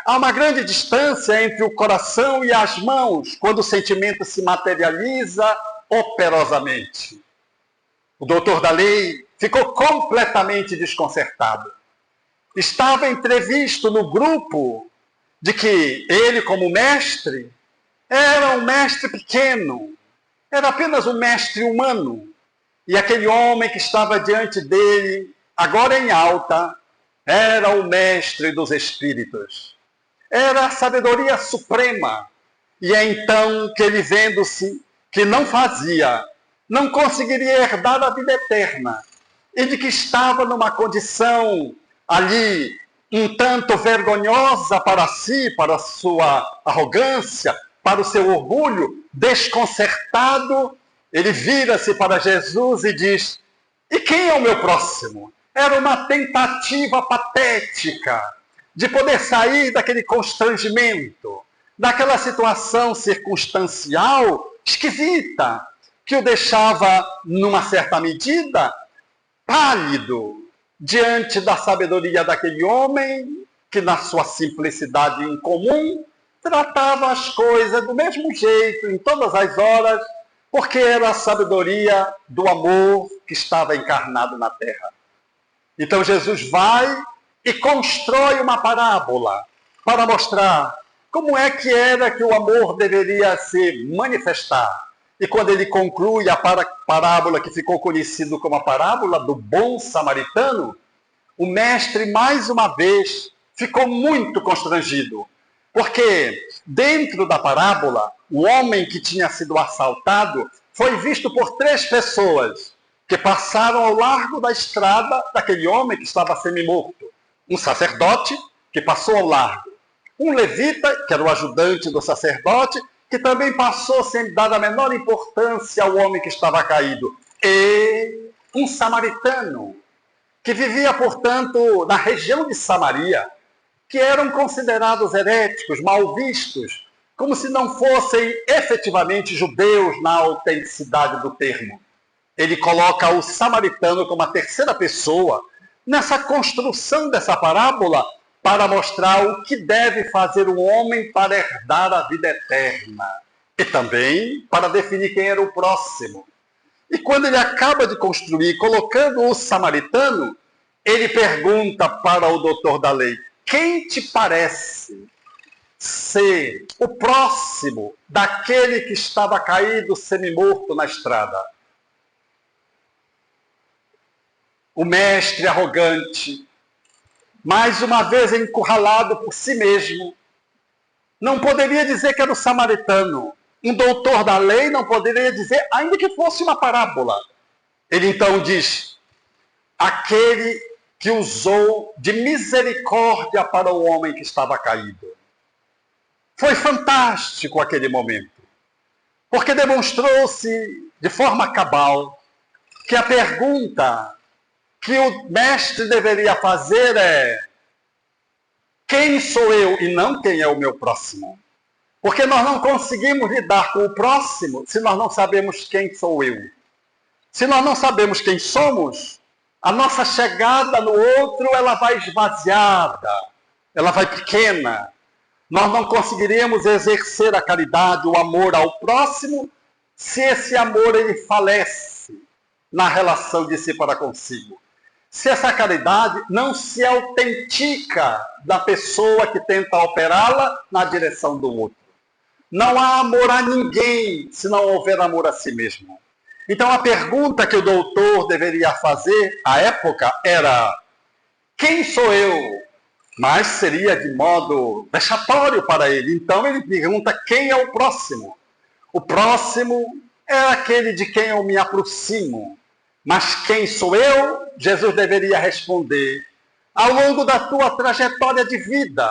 Há uma grande distância entre o coração e as mãos, quando o sentimento se materializa operosamente. O doutor da lei ficou completamente desconcertado. Estava entrevisto no grupo de que ele, como mestre, era um mestre pequeno, era apenas um mestre humano. E aquele homem que estava diante dele, agora em alta, era o mestre dos espíritos. Era a sabedoria suprema. E é então que ele, vendo-se que não fazia, não conseguiria herdar a vida eterna, e de que estava numa condição ali um tanto vergonhosa para si, para a sua arrogância, para o seu orgulho, desconcertado, ele vira-se para Jesus e diz: e quem é o meu próximo? Era uma tentativa patética de poder sair daquele constrangimento, daquela situação circunstancial esquisita, que o deixava, numa certa medida, pálido diante da sabedoria daquele homem que, na sua simplicidade incomum, tratava as coisas do mesmo jeito, em todas as horas, porque era a sabedoria do amor que estava encarnado na terra. Então Jesus vai e constrói uma parábola para mostrar como é que era que o amor deveria se manifestar. E quando ele conclui a parábola que ficou conhecida como a parábola do bom samaritano, o mestre, mais uma vez, ficou muito constrangido. Porque dentro da parábola, o homem que tinha sido assaltado foi visto por 3 pessoas que passaram ao largo da estrada daquele homem que estava semi-morto. Um sacerdote que passou ao largo. Um levita, que era o ajudante do sacerdote, que também passou sem dar a menor importância ao homem que estava caído. E um samaritano, que vivia, portanto, na região de Samaria, que eram considerados heréticos, mal vistos, como se não fossem efetivamente judeus na autenticidade do termo. Ele coloca o samaritano como a terceira pessoa nessa construção dessa parábola para mostrar o que deve fazer o homem para herdar a vida eterna. E também para definir quem era o próximo. E quando ele acaba de construir, colocando o samaritano, ele pergunta para o doutor da lei: quem te parece ser o próximo daquele que estava caído semi-morto na estrada? O mestre arrogante, mais uma vez encurralado por si mesmo, não poderia dizer que era o samaritano. Um doutor da lei não poderia dizer, ainda que fosse uma parábola. Ele então diz: aquele que usou de misericórdia para o homem que estava caído. Foi fantástico aquele momento, porque demonstrou-se de forma cabal que a pergunta que o mestre deveria fazer é: quem sou eu e não quem é o meu próximo? Porque nós não conseguimos lidar com o próximo se nós não sabemos quem sou eu. Se nós não sabemos quem somos, a nossa chegada no outro, ela vai esvaziada, ela vai pequena. Nós não conseguiríamos exercer a caridade, o amor ao próximo, se esse amor ele falece na relação de si para consigo. Se essa caridade não se autentica da pessoa que tenta operá-la na direção do outro. Não há amor a ninguém se não houver amor a si mesmo. Então a pergunta que o doutor deveria fazer à época era: quem sou eu? Mas seria de modo vexatório para ele. Então ele pergunta: quem é o próximo? O próximo é aquele de quem eu me aproximo. Mas quem sou eu? Jesus deveria responder. Ao longo da tua trajetória de vida,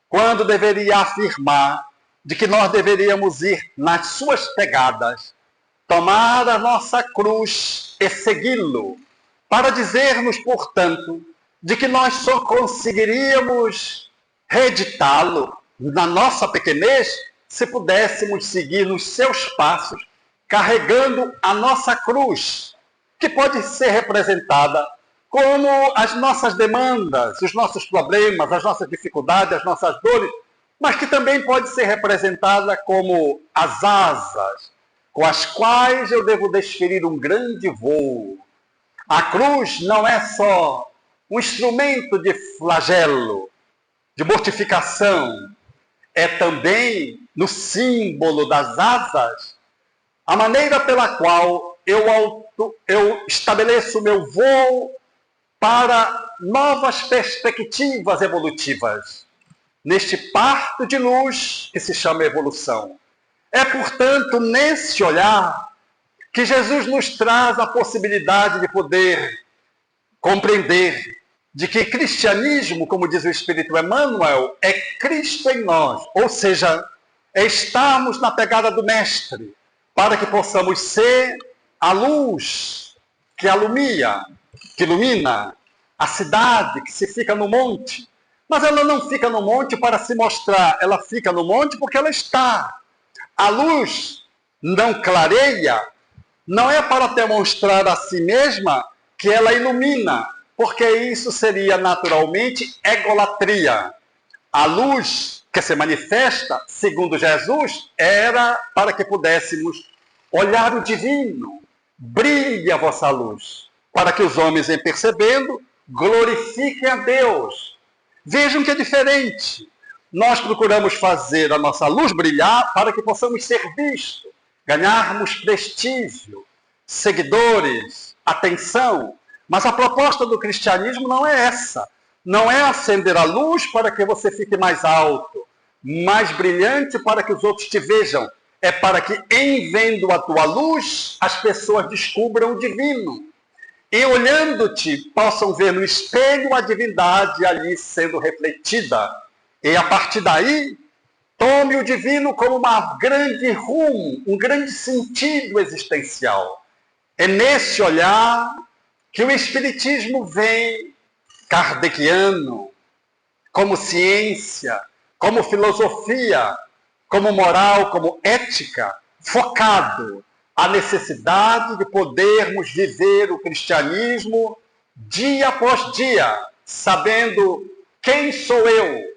quando deveria afirmar de que nós deveríamos ir nas suas pegadas, tomar a nossa cruz e segui-lo, para dizer-nos, portanto, de que nós só conseguiríamos reeditá-lo na nossa pequenez se pudéssemos seguir nos seus passos, carregando a nossa cruz, que pode ser representada como as nossas demandas, os nossos problemas, as nossas dificuldades, as nossas dores, mas que também pode ser representada como as asas com as quais eu devo desferir um grande voo. A cruz não é só um instrumento de flagelo, de mortificação, é também, no símbolo das asas, a maneira pela qual eu estabeleço o meu voo para novas perspectivas evolutivas, neste parto de luz que se chama evolução. É, portanto, nesse olhar que Jesus nos traz a possibilidade de poder compreender de que cristianismo, como diz o Espírito Emmanuel, é Cristo em nós, ou seja, é estarmos na pegada do Mestre, para que possamos ser a luz que ilumina a cidade que se fica no monte. Mas ela não fica no monte para se mostrar, ela fica no monte porque ela está. A luz não clareia, não é para demonstrar a si mesma que ela ilumina, porque isso seria naturalmente egolatria. A luz que se manifesta, segundo Jesus, era para que pudéssemos olhar o divino. Brilhe a vossa luz, para que os homens, em percebendo, glorifiquem a Deus. Vejam que é diferente. Nós procuramos fazer a nossa luz brilhar para que possamos ser vistos, ganharmos prestígio, seguidores, atenção. Mas a proposta do cristianismo não é essa. Não é acender a luz para que você fique mais alto, mais brilhante para que os outros te vejam. É para que, em vendo a tua luz, as pessoas descubram o divino. E olhando-te, possam ver no espelho a divindade ali sendo refletida. E a partir daí, tome o divino como uma grande rumo, um grande sentido existencial. É nesse olhar que o Espiritismo vem kardeciano, como ciência, como filosofia, como moral, como ética, focado à necessidade de podermos viver o cristianismo dia após dia, sabendo quem sou eu,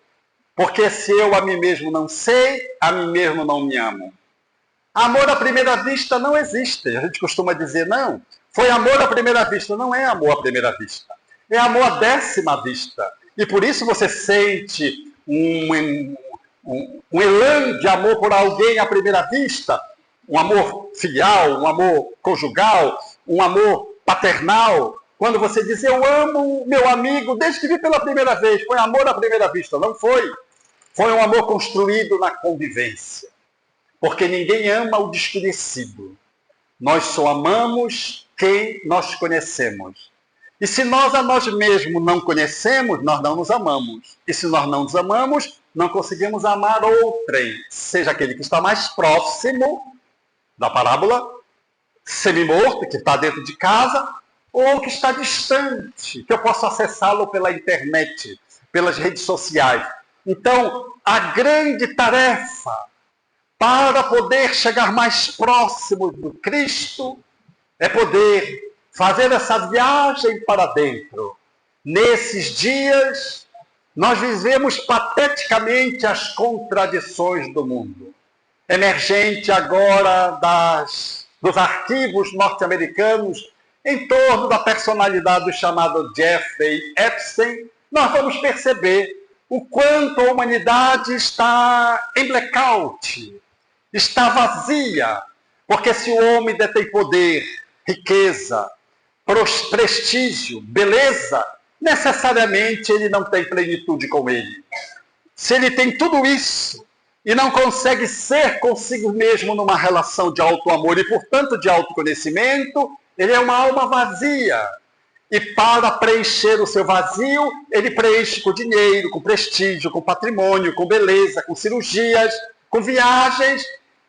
porque se eu a mim mesmo não sei, a mim mesmo não me amo. Amor à primeira vista não existe. A gente costuma dizer, não, foi amor à primeira vista. Não é amor à primeira vista. É amor à 10ª vista. E por isso você sente um elan de amor por alguém à primeira vista, um amor filial, um amor conjugal, um amor paternal. Quando você diz, eu amo meu amigo desde que vi pela primeira vez, foi amor à primeira vista. Não foi. Foi um amor construído na convivência. Porque ninguém ama o desconhecido. Nós só amamos quem nós conhecemos. E se nós a nós mesmos não conhecemos, nós não nos amamos. E se nós não nos amamos, não conseguimos amar outrem, seja aquele que está mais próximo da parábola, semi-morto, que está dentro de casa, ou que está distante, que eu posso acessá-lo pela internet, pelas redes sociais. Então, a grande tarefa para poder chegar mais próximo do Cristo é poder fazer essa viagem para dentro. Nesses dias, nós vivemos pateticamente as contradições do mundo. Emergente agora dos arquivos norte-americanos em torno da personalidade do chamado Jeffrey Epstein, nós vamos perceber o quanto a humanidade está em blackout, está vazia, porque se o homem detém poder, riqueza, prestígio, beleza, necessariamente ele não tem plenitude com ele. Se ele tem tudo isso, e não consegue ser consigo mesmo numa relação de auto-amor e, portanto, de autoconhecimento, ele é uma alma vazia. E para preencher o seu vazio, ele preenche com dinheiro, com prestígio, com patrimônio, com beleza, com cirurgias, com viagens.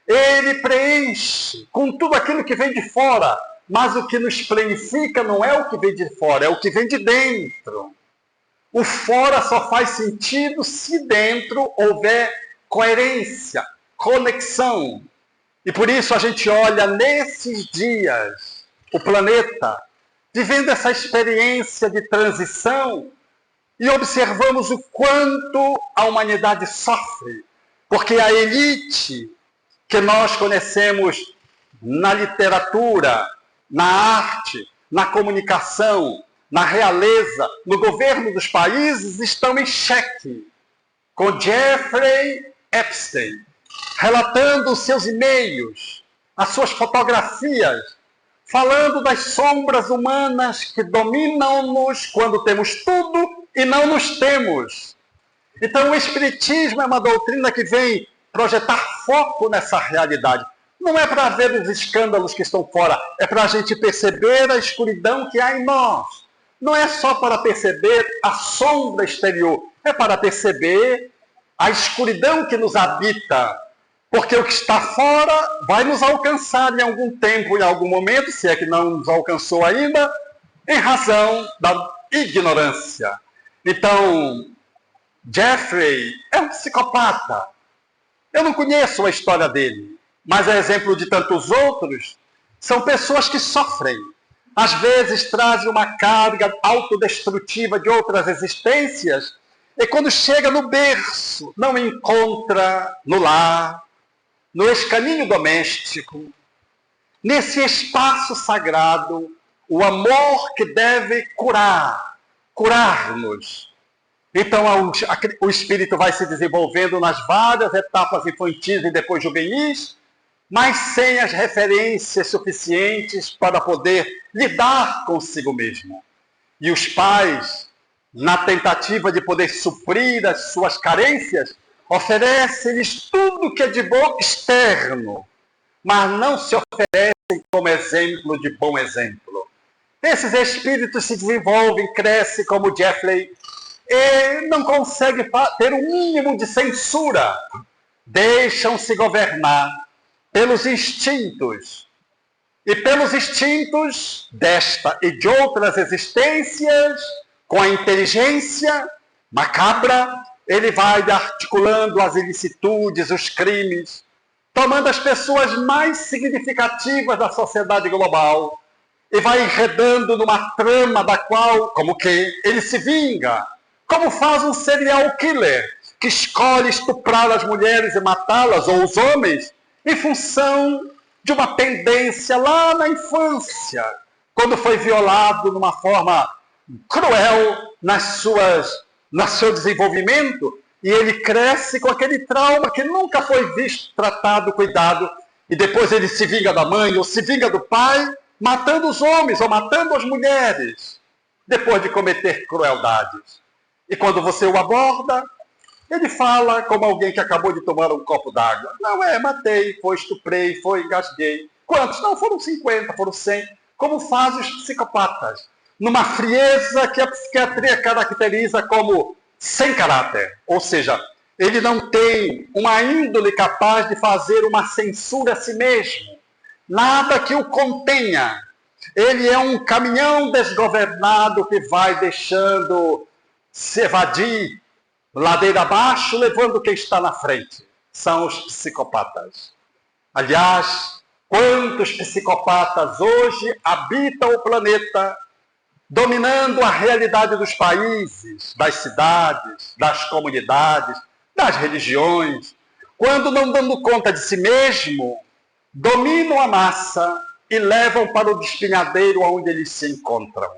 Ele preenche com tudo aquilo que vem de fora. Mas o que nos planifica não é o que vem de fora, é o que vem de dentro. O fora só faz sentido se dentro houver coerência, conexão. E por isso a gente olha nesses dias o planeta vivendo essa experiência de transição e observamos o quanto a humanidade sofre, porque a elite que nós conhecemos na literatura, na arte, na comunicação, na realeza, no governo dos países, estão em xeque. Com Jeffrey Epstein, relatando os seus e-mails, as suas fotografias, falando das sombras humanas que dominam-nos quando temos tudo e não nos temos. Então o Espiritismo é uma doutrina que vem projetar foco nessa realidade. Não é para ver os escândalos que estão fora, é para a gente perceber a escuridão que há em nós. Não é só para perceber a sombra exterior, é para perceber a escuridão que nos habita. Porque o que está fora vai nos alcançar em algum tempo, em algum momento, se é que não nos alcançou ainda, em razão da ignorância. Então, Jeffrey é um psicopata. Eu não conheço a história dele, mas é exemplo de tantos outros. São pessoas que sofrem. Às vezes trazem uma carga autodestrutiva de outras existências, e quando chega no berço, não encontra no lar, no escaninho doméstico, nesse espaço sagrado, o amor que deve curar-nos. Então o espírito vai se desenvolvendo nas várias etapas infantis e depois juvenis, mas sem as referências suficientes para poder lidar consigo mesmo. E os pais, na tentativa de poder suprir as suas carências, oferecem-lhes tudo que é de bom externo, mas não se oferecem como exemplo de bom exemplo. Esses espíritos se desenvolvem, crescem como Jeffrey, e não conseguem ter um mínimo de censura. Deixam-se governar pelos instintos. E pelos instintos desta e de outras existências, com a inteligência macabra, ele vai articulando as ilicitudes, os crimes, tomando as pessoas mais significativas da sociedade global e vai enredando numa trama da qual, como que, ele se vinga, como faz um serial killer que escolhe estuprar as mulheres e matá-las, ou os homens, em função de uma pendência lá na infância, quando foi violado numa forma cruel no seu desenvolvimento, e ele cresce com aquele trauma que nunca foi visto, tratado, cuidado, e depois ele se vinga da mãe ou se vinga do pai, matando os homens ou matando as mulheres, depois de cometer crueldades. E quando você o aborda, ele fala como alguém que acabou de tomar um copo d'água. Não, matei, estuprei, engasguei. Quantos? Não, foram 50, foram 100. Como fazem os psicopatas? Numa frieza que a psiquiatria caracteriza como sem caráter. Ou seja, ele não tem uma índole capaz de fazer uma censura a si mesmo. Nada que o contenha. Ele é um caminhão desgovernado que vai deixando se evadir ladeira abaixo, levando quem está na frente. São os psicopatas. Aliás, quantos psicopatas hoje habitam o planeta, dominando a realidade dos países, das cidades, das comunidades, das religiões, quando não dando conta de si mesmo, dominam a massa e levam para o despenhadeiro onde eles se encontram.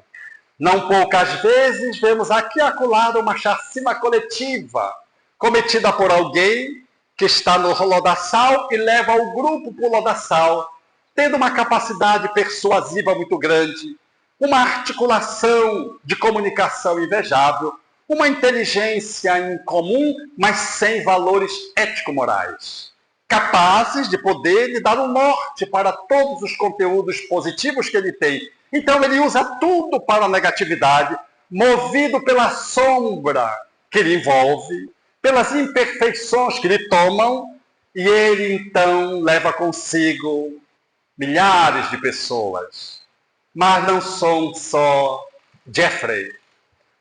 Não poucas vezes vemos aqui e acolá uma chacina coletiva, cometida por alguém que está no lodaçal e leva o grupo para o lodaçal, tendo uma capacidade persuasiva muito grande, uma articulação de comunicação invejável, uma inteligência em comum, mas sem valores ético-morais, capazes de poder lhe dar um norte para todos os conteúdos positivos que ele tem. Então ele usa tudo para a negatividade, movido pela sombra que lhe envolve, pelas imperfeições que lhe tomam, e ele então leva consigo milhares de pessoas. Mas não são só Jeffrey,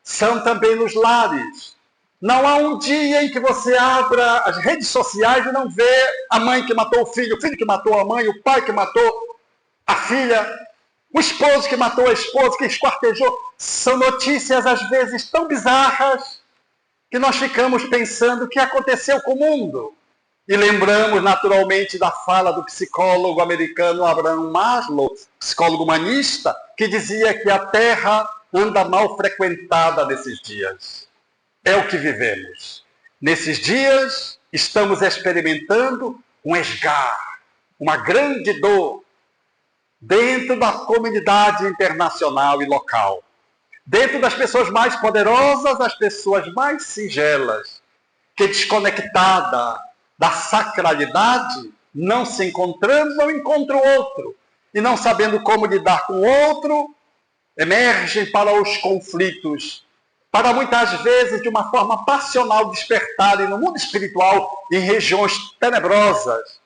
são também nos lares. Não há um dia em que você abra as redes sociais e não vê a mãe que matou o filho que matou a mãe, o pai que matou a filha, o esposo que matou a esposa, que esquartejou. São notícias às vezes tão bizarras que nós ficamos pensando o que aconteceu com o mundo. E lembramos naturalmente da fala do psicólogo americano Abraham Maslow, psicólogo humanista, que dizia que a Terra anda mal frequentada nesses dias. É o que vivemos. Nesses dias, estamos experimentando um esgar, uma grande dor, dentro da comunidade internacional e local. Dentro das pessoas mais poderosas, as pessoas mais singelas, que desconectada da sacralidade, não se encontrando, não encontra o outro. E não sabendo como lidar com o outro, emergem para os conflitos, para muitas vezes de uma forma passional despertarem no mundo espiritual em regiões tenebrosas,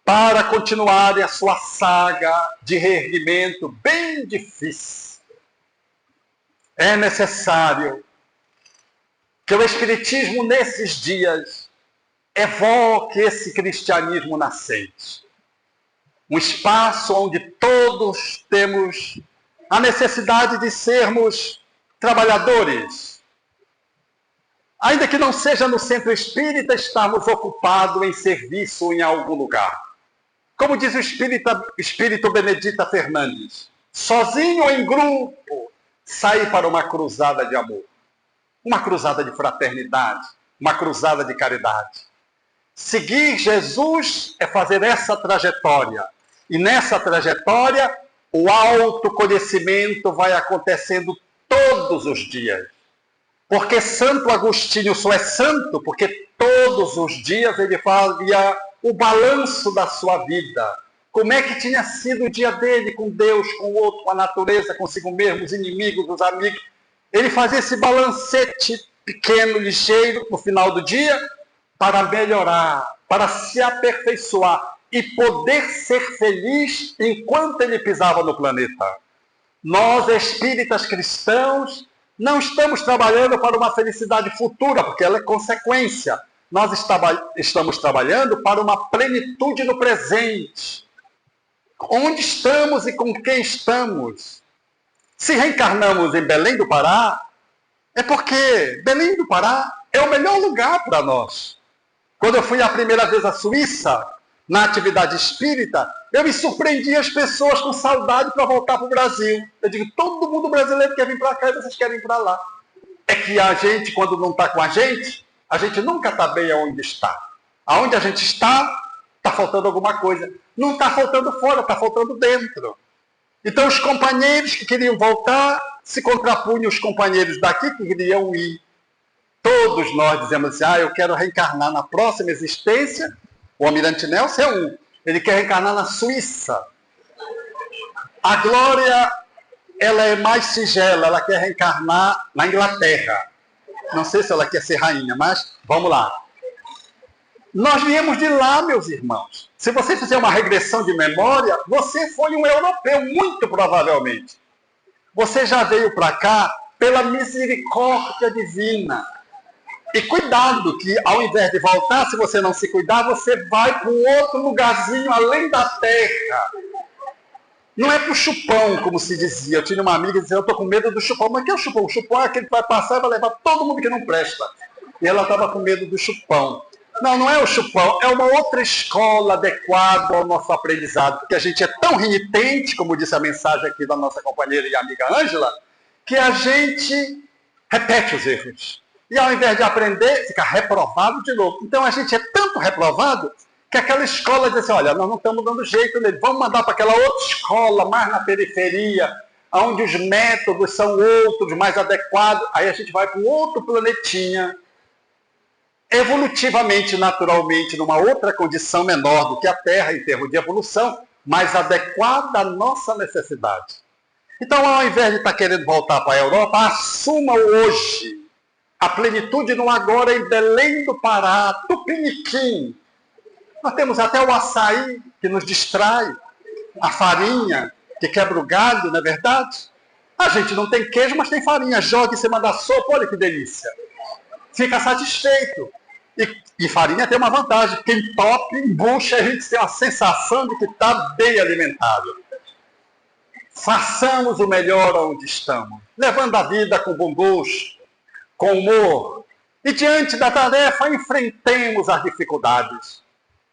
para continuarem a sua saga de reerguimento bem difícil. É necessário que o Espiritismo nesses dias evoque esse cristianismo nascente. Um espaço onde todos temos a necessidade de sermos trabalhadores. Ainda que não seja no centro espírita, estarmos ocupados em serviço em algum lugar. Como diz o espírito Benedita Fernandes, sozinho ou em grupo, sair para uma cruzada de amor, uma cruzada de fraternidade, uma cruzada de caridade. Seguir Jesus é fazer essa trajetória. E nessa trajetória, o autoconhecimento vai acontecendo todos os dias. Porque Santo Agostinho só é santo porque todos os dias ele fazia o balanço da sua vida. Como é que tinha sido o dia dele com Deus, com o outro, com a natureza, consigo mesmo, os inimigos, os amigos. Ele fazia esse balancete pequeno, ligeiro, no final do dia, para melhorar, para se aperfeiçoar e poder ser feliz enquanto ele pisava no planeta. Nós, espíritas cristãos, não estamos trabalhando para uma felicidade futura, porque ela é consequência. Nós estamos trabalhando para uma plenitude no presente. Onde estamos e com quem estamos? Se reencarnamos em Belém do Pará, é porque Belém do Pará é o melhor lugar para nós. Quando eu fui a primeira vez à Suíça, na atividade espírita, eu me surpreendi as pessoas com saudade para voltar para o Brasil. Eu digo, todo mundo brasileiro quer vir para cá e vocês querem ir para lá. É que a gente, quando não está com a gente nunca está bem aonde está. Aonde a gente está faltando alguma coisa. Não está faltando fora, está faltando dentro. Então os companheiros que queriam voltar se contrapunham os companheiros daqui que queriam ir. Todos nós dizemos assim, eu quero reencarnar na próxima existência. O Almirante Nelson é um. Ele quer reencarnar na Suíça. A Glória, ela é mais singela, ela quer reencarnar na Inglaterra. Não sei se ela quer ser rainha, mas vamos lá. Nós viemos de lá, meus irmãos. Se você fizer uma regressão de memória, você foi um europeu, muito provavelmente. Você já veio para cá pela misericórdia divina. E cuidado que, ao invés de voltar, se você não se cuidar, você vai para um outro lugarzinho além da terra. Não é para o chupão, como se dizia. Eu tinha uma amiga que dizia, eu estou com medo do chupão. Mas que é o chupão? O chupão é aquele que vai passar e vai levar todo mundo que não presta. E ela estava com medo do chupão. Não, não é o chupão. É uma outra escola adequada ao nosso aprendizado. Porque a gente é tão renitente, como disse a mensagem aqui da nossa companheira e amiga Ângela, que a gente repete os erros. E ao invés de aprender, fica reprovado de novo. Então a gente é tanto reprovado que aquela escola diz assim, olha, nós não estamos dando jeito nele, vamos mandar para aquela outra escola, mais na periferia, onde os métodos são outros, mais adequados, aí a gente vai para um outro planetinha, evolutivamente, naturalmente, numa outra condição menor do que a Terra em termos de evolução, mais adequada à nossa necessidade. Então, ao invés de estar querendo voltar para a Europa, assuma hoje a plenitude no agora em Belém do Pará, Tupiniquim. Nós temos até o açaí, que nos distrai, a farinha, que quebra o galho, não é verdade? A gente não tem queijo, mas tem farinha. Joga em cima da sopa, olha que delícia. Fica satisfeito. E farinha tem uma vantagem, porque entope, embucha, a gente tem uma sensação de que está bem alimentado. Façamos o melhor onde estamos, levando a vida com bom gosto, com humor. E diante da tarefa, enfrentemos as dificuldades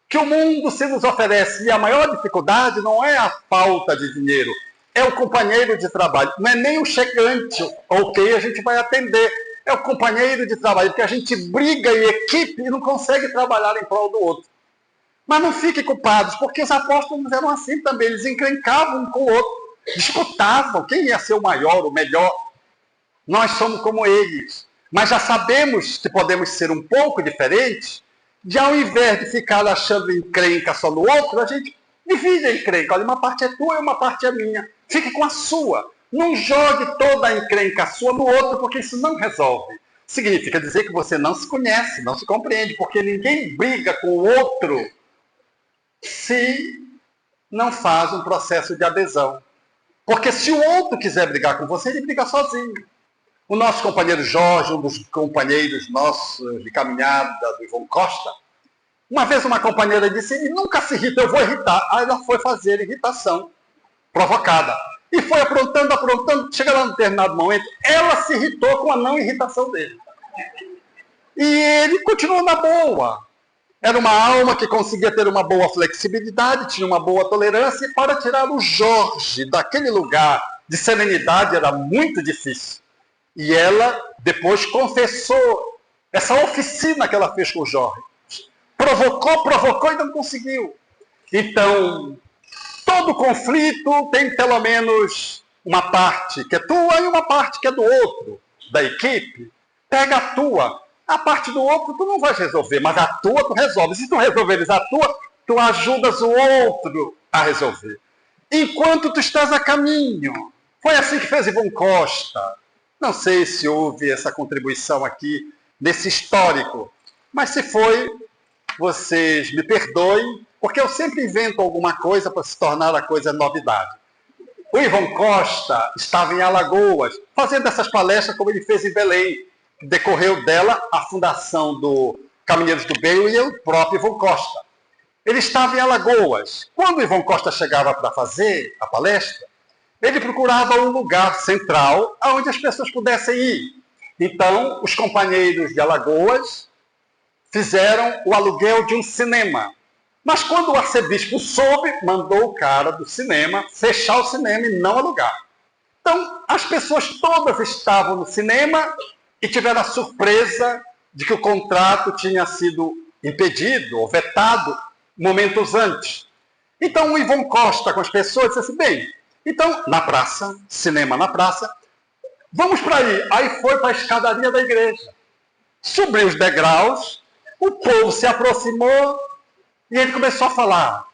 que o mundo se nos oferece. E a maior dificuldade não é a falta de dinheiro, é o companheiro de trabalho. Não é nem o chegante, ok, a gente vai atender. É o companheiro de trabalho, porque a gente briga em equipe e não consegue trabalhar em prol do outro. Mas não fiquem culpados, porque os apóstolos eram assim também, eles encrencavam um com o outro, disputavam quem ia ser o maior, o melhor. Nós somos como eles, mas já sabemos que podemos ser um pouco diferentes, de ao invés de ficar achando encrenca só no outro, a gente divide a encrenca. Olha, uma parte é tua e uma parte é minha. Fique com a sua. Não jogue toda a encrenca sua no outro, porque isso não resolve. Significa dizer que você não se conhece, não se compreende, porque ninguém briga com o outro se não faz um processo de adesão. Porque se o outro quiser brigar com você, ele briga sozinho. O nosso companheiro Jorge, um dos companheiros nossos de caminhada do Ivon Costa, uma vez uma companheira disse, ele nunca se irrita, eu vou irritar. Aí ela foi fazer irritação provocada. E foi aprontando, chega lá num determinado momento, ela se irritou com a não irritação dele. E ele continuou na boa. Era uma alma que conseguia ter uma boa flexibilidade, tinha uma boa tolerância, e para tirar o Jorge daquele lugar de serenidade era muito difícil. E ela depois confessou essa oficina que ela fez com o Jorge. Provocou e não conseguiu. Então, todo conflito tem pelo menos uma parte que é tua e uma parte que é do outro, da equipe. Pega a tua. A parte do outro tu não vai resolver, mas a tua tu resolve. Se tu resolveres a tua, tu ajudas o outro a resolver. Enquanto tu estás a caminho. Foi assim que fez Ivon Costa. Não sei se houve essa contribuição aqui nesse histórico, mas se foi, vocês me perdoem, porque eu sempre invento alguma coisa para se tornar a coisa novidade. O Ivon Costa estava em Alagoas, fazendo essas palestras como ele fez em Belém. Decorreu dela a fundação do Caminheiros do Bem e o próprio Ivon Costa. Ele estava em Alagoas. Quando o Ivon Costa chegava para fazer a palestra, ele procurava um lugar central onde as pessoas pudessem ir. Então, os companheiros de Alagoas fizeram o aluguel de um cinema. Mas quando o arcebispo soube, mandou o cara do cinema fechar o cinema e não alugar. Então, as pessoas todas estavam no cinema e tiveram a surpresa de que o contrato tinha sido impedido ou vetado momentos antes. Então, o Ivon Costa com as pessoas disse assim, bem, então, na praça, cinema na praça, vamos para aí. Aí foi para a escadaria da igreja. Subiu os degraus, o povo se aproximou e ele começou a falar.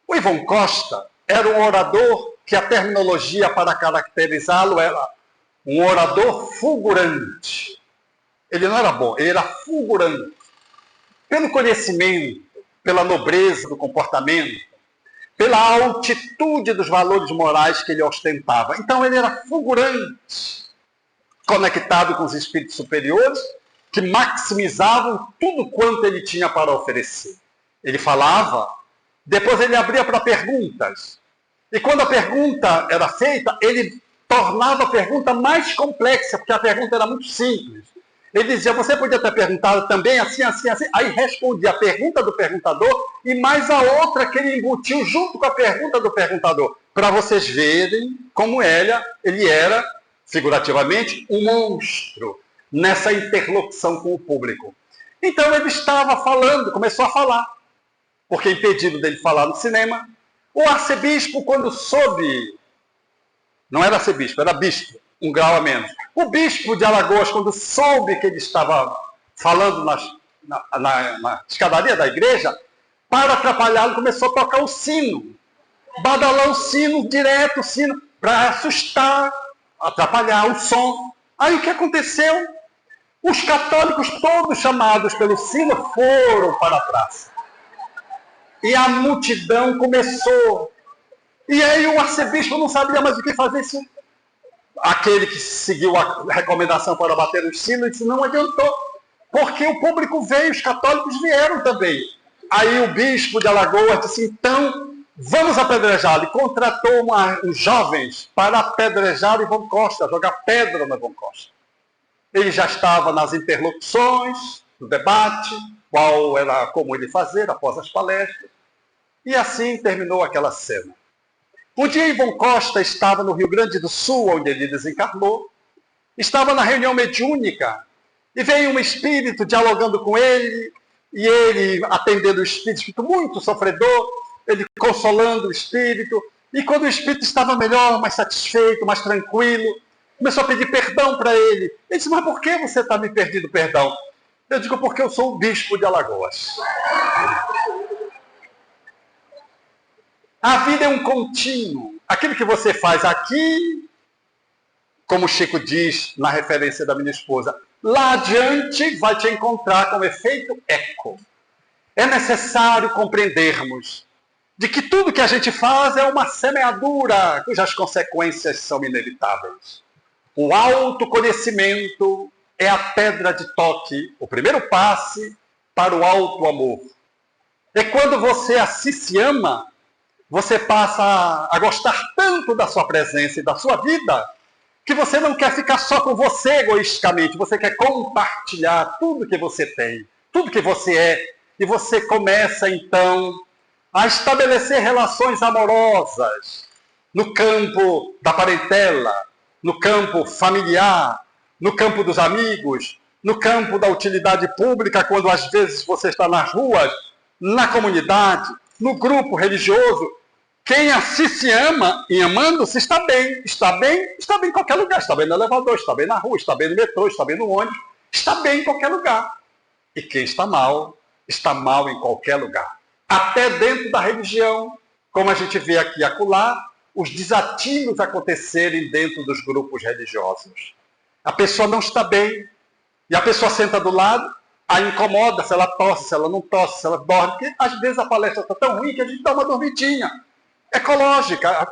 O Ivon Costa era um orador que a terminologia para caracterizá-lo era um orador fulgurante. Ele não era bom, ele era fulgurante. Pelo conhecimento, pela nobreza do comportamento, pela altitude dos valores morais que ele ostentava. Então ele era fulgurante, conectado com os espíritos superiores, que maximizavam tudo quanto ele tinha para oferecer. Ele falava, depois ele abria para perguntas. E quando a pergunta era feita, ele tornava a pergunta mais complexa, porque a pergunta era muito simples. Ele dizia, você podia ter perguntado também assim, assim, assim. Aí respondia a pergunta do perguntador e mais a outra que ele embutiu junto com a pergunta do perguntador. Para vocês verem como ele era, figurativamente, um monstro nessa interlocução com o público. Então ele estava falando, começou a falar. Porque impedido dele falar no cinema, o arcebispo, quando soube Não era arcebispo, era bispo, um grau a menos. O bispo de Alagoas, quando soube que ele estava falando na escadaria da igreja, para atrapalhá-lo, começou a tocar o sino. Badalar o sino, direto o sino, para assustar, atrapalhar o som. Aí o que aconteceu? Os católicos, todos chamados pelo sino, foram para a praça. E a multidão começou. E aí o arcebispo não sabia mais o que fazer. Aquele que seguiu a recomendação para bater os sinos, disse, não adiantou. Porque o público veio, os católicos vieram também. Aí o bispo de Alagoas disse, então, vamos apedrejá-lo. E contratou uns jovens para apedrejar Ivon Costa, jogar pedra no Ivon Costa. Ele já estava nas interlocuções, no debate, qual era como ele fazer após as palestras. E assim terminou aquela cena. Um dia Ivon Costa estava no Rio Grande do Sul, onde ele desencarnou, estava na reunião mediúnica, e veio um espírito dialogando com ele, e ele atendendo o espírito muito sofredor, ele consolando o espírito, e quando o espírito estava melhor, mais satisfeito, mais tranquilo, começou a pedir perdão para ele. Ele disse, mas por que você está me pedindo perdão? Eu digo, porque eu sou o bispo de Alagoas. A vida é um contínuo. Aquilo que você faz aqui, como o Chico diz na referência da minha esposa, lá adiante vai te encontrar com efeito eco. É necessário compreendermos de que tudo que a gente faz é uma semeadura cujas consequências são inevitáveis. O autoconhecimento é a pedra de toque, o primeiro passe para o auto-amor. É quando você assim se ama, você passa a gostar tanto da sua presença e da sua vida, que você não quer ficar só com você egoisticamente, você quer compartilhar tudo que você tem, tudo que você é, e você começa então a estabelecer relações amorosas no campo da parentela, no campo familiar, no campo dos amigos, no campo da utilidade pública, quando às vezes você está nas ruas, na comunidade, no grupo religioso. Quem assim se ama e amando-se está bem em qualquer lugar, está bem no elevador, está bem na rua, está bem no metrô, está bem no ônibus, está bem em qualquer lugar. E quem está mal em qualquer lugar. Até dentro da religião, como a gente vê aqui e acolá, os desatinos acontecerem dentro dos grupos religiosos. A pessoa não está bem, e a pessoa senta do lado, a incomoda, se ela tosse, se ela não tosse, se ela dorme, porque às vezes a palestra está tão ruim que a gente dá uma dormidinha. Ecológica,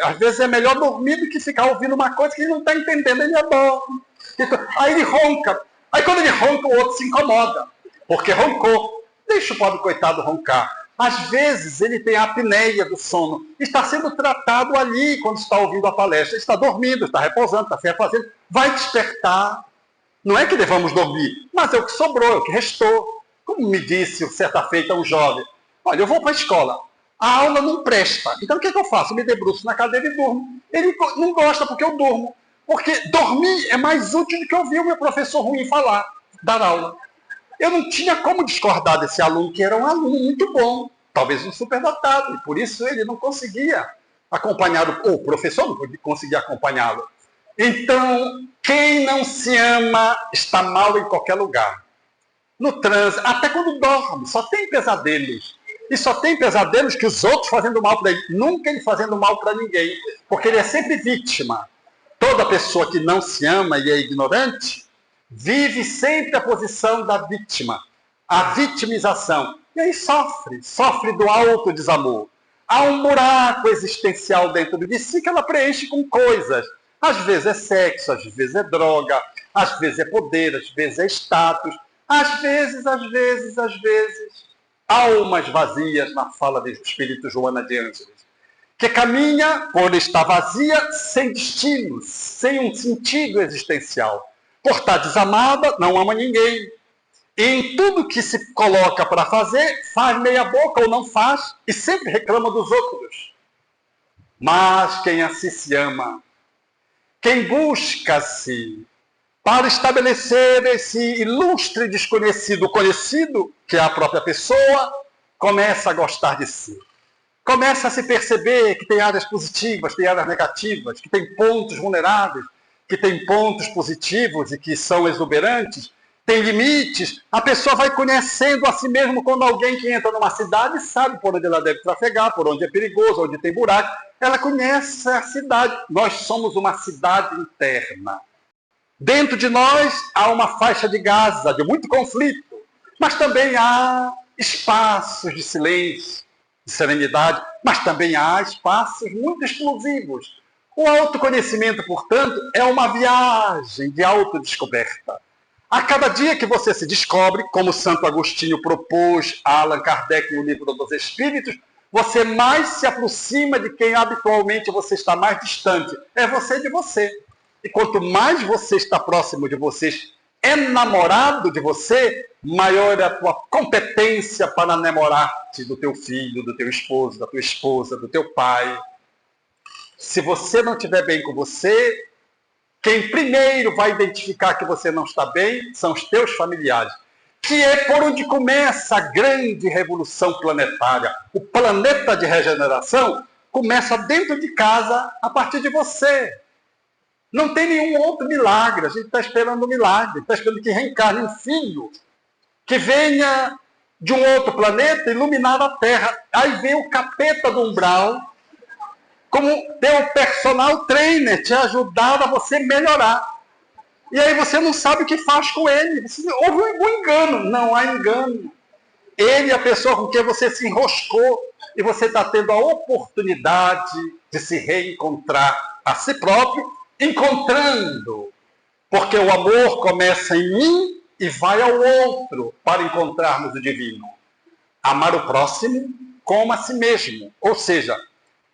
às vezes é melhor dormir do que ficar ouvindo uma coisa que ele não está entendendo, ele adorme. Aí ele ronca, aí quando ele ronca o outro se incomoda, porque roncou. Deixa o pobre coitado roncar. Às vezes ele tem a apneia do sono, está sendo tratado ali quando está ouvindo a palestra, está dormindo, está repousando, está se refazendo, vai despertar. Não é que devamos dormir, mas é o que sobrou, é o que restou. Como me disse certa feita um jovem, olha, eu vou para a escola, a aula não presta, então o que eu faço? Eu me debruço na cadeira e durmo. Ele não gosta porque eu durmo, porque dormir é mais útil do que ouvir o meu professor ruim falar, dar aula. Eu não tinha como discordar desse aluno, que era um aluno muito bom, talvez um superdotado, e por isso ele não conseguia acompanhar, ou o professor não conseguia acompanhá-lo. Então, quem não se ama está mal em qualquer lugar. No trânsito, até quando dorme, só tem pesadelos. E só tem pesadelos que os outros fazendo mal para ele, nunca ele fazendo mal para ninguém, porque ele é sempre vítima. Toda pessoa que não se ama e é ignorante, vive sempre a posição da vítima, a vitimização. E aí sofre do autodesamor. Há um buraco existencial dentro de si que ela preenche com coisas. Às vezes é sexo, às vezes é droga, às vezes é poder, às vezes é status, às vezes, almas vazias, na fala do espírito Joana de Ângeles, que caminha, quando está vazia, sem destino, sem um sentido existencial. Por estar desamada, não ama ninguém. E em tudo que se coloca para fazer, faz meia boca ou não faz, e sempre reclama dos outros. Mas quem assim se ama, quem busca-se para estabelecer esse ilustre desconhecido conhecido, que é a própria pessoa, começa a gostar de si. começa a se perceber que tem áreas positivas, tem áreas negativas, que tem pontos vulneráveis, que tem pontos positivos e que são exuberantes, tem limites. A pessoa vai conhecendo a si mesmo quando alguém que entra numa cidade sabe por onde ela deve trafegar, por onde é perigoso, onde tem buraco. Ela conhece a cidade. Nós somos uma cidade interna. Dentro de nós há uma faixa de Gaza, de muito conflito, mas também há espaços de silêncio, de serenidade, mas também há espaços muito explosivos. O autoconhecimento, portanto, é uma viagem de autodescoberta. A cada dia que você se descobre, como Santo Agostinho propôs a Allan Kardec no Livro dos Espíritos, você mais se aproxima de quem habitualmente você está mais distante. É você de você. E quanto mais você está próximo de você, enamorado de você, maior é a tua competência para namorar-te do teu filho, do teu esposo, da tua esposa, do teu pai. Se você não estiver bem com você, quem primeiro vai identificar que você não está bem são os teus familiares, que é por onde começa a grande revolução planetária. O planeta de regeneração começa dentro de casa, a partir de você. Não tem nenhum outro milagre. A gente está esperando um milagre, está esperando que reencarne um filho, que venha de um outro planeta iluminar a Terra. Aí vem o capeta do umbral, como teu personal trainer, te ajudar a você melhorar. E aí você não sabe o que faz com ele. Houve um engano. Não há engano. Ele é a pessoa com quem você se enroscou e você está tendo a oportunidade de se reencontrar a si próprio, encontrando. Porque o amor começa em mim e vai ao outro para encontrarmos o divino. Amar o próximo como a si mesmo. Ou seja,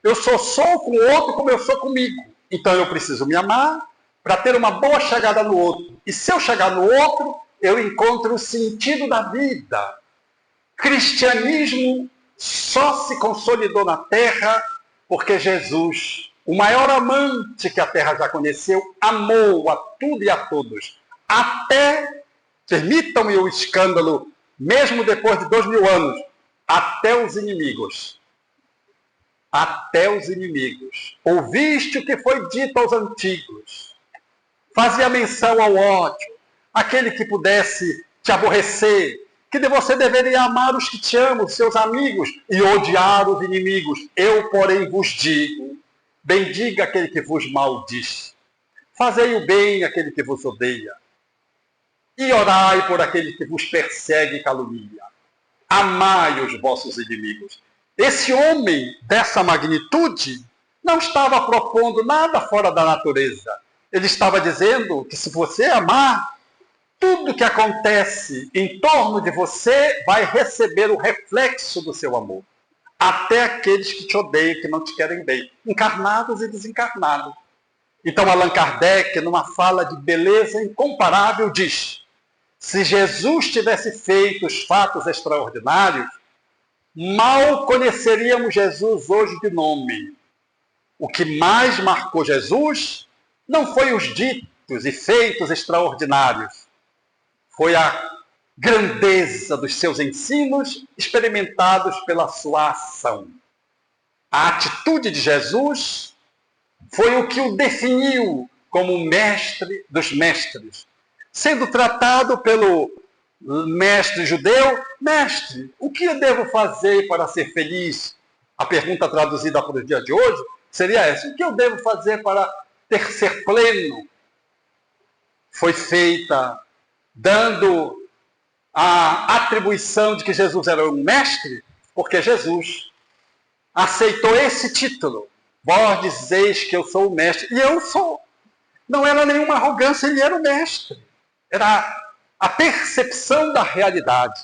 eu só sou com o outro como eu sou comigo. Então eu preciso me amar para ter uma boa chegada no outro. E se eu chegar no outro, eu encontro o sentido da vida. Cristianismo só se consolidou na Terra porque Jesus, o maior amante que a Terra já conheceu, amou a tudo e a todos. Até, permitam-me o escândalo, mesmo depois de 2000 anos, até os inimigos. Até os inimigos. Ouviste o que foi dito aos antigos. Fazia menção ao ódio, aquele que pudesse te aborrecer, que você deveria amar os que te amam, os seus amigos, e odiar os inimigos. Eu, porém, vos digo, bendiga aquele que vos maldiz, fazei o bem àquele que vos odeia, e orai por aquele que vos persegue e calunia. Amai os vossos inimigos. Esse homem dessa magnitude não estava propondo nada fora da natureza. Ele estava dizendo que se você amar, tudo que acontece em torno de você vai receber o reflexo do seu amor. Até aqueles que te odeiam, que não te querem bem, encarnados e desencarnados. Então Allan Kardec, numa fala de beleza incomparável, diz: se Jesus tivesse feito os fatos extraordinários, mal conheceríamos Jesus hoje de nome. O que mais marcou Jesus não foi os ditos e feitos extraordinários, foi a grandeza dos seus ensinos experimentados pela sua ação. A atitude de Jesus foi o que o definiu como o mestre dos mestres, sendo tratado pelo mestre judeu: mestre, o que eu devo fazer para ser feliz? A pergunta traduzida para o dia de hoje seria essa: o que eu devo fazer para ser pleno? Foi feita dando a atribuição de que Jesus era um mestre, porque Jesus aceitou esse título. Vós dizeis que eu sou o mestre, e eu sou. Não era nenhuma arrogância, ele era o mestre. Era a percepção da realidade.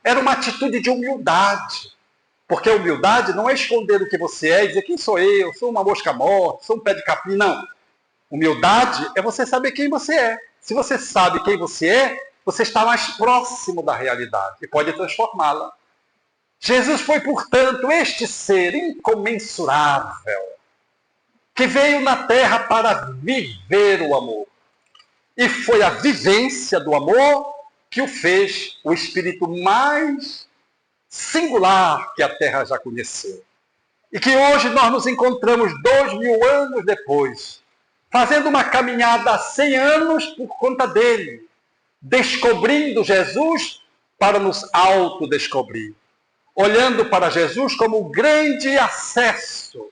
Era uma atitude de humildade. Porque a humildade não é esconder o que você é e dizer: quem sou eu? Sou uma mosca morta, sou um pé de capim. Não. Humildade é você saber quem você é. Se você sabe quem você é, você está mais próximo da realidade e pode transformá-la. Jesus foi, portanto, este ser incomensurável que veio na Terra para viver o amor. E foi a vivência do amor que o fez o espírito mais singular que a Terra já conheceu. E que hoje nós nos encontramos 2000 anos depois, fazendo uma caminhada há 100 anos por conta dele, descobrindo Jesus para nos autodescobrir, olhando para Jesus como o grande acesso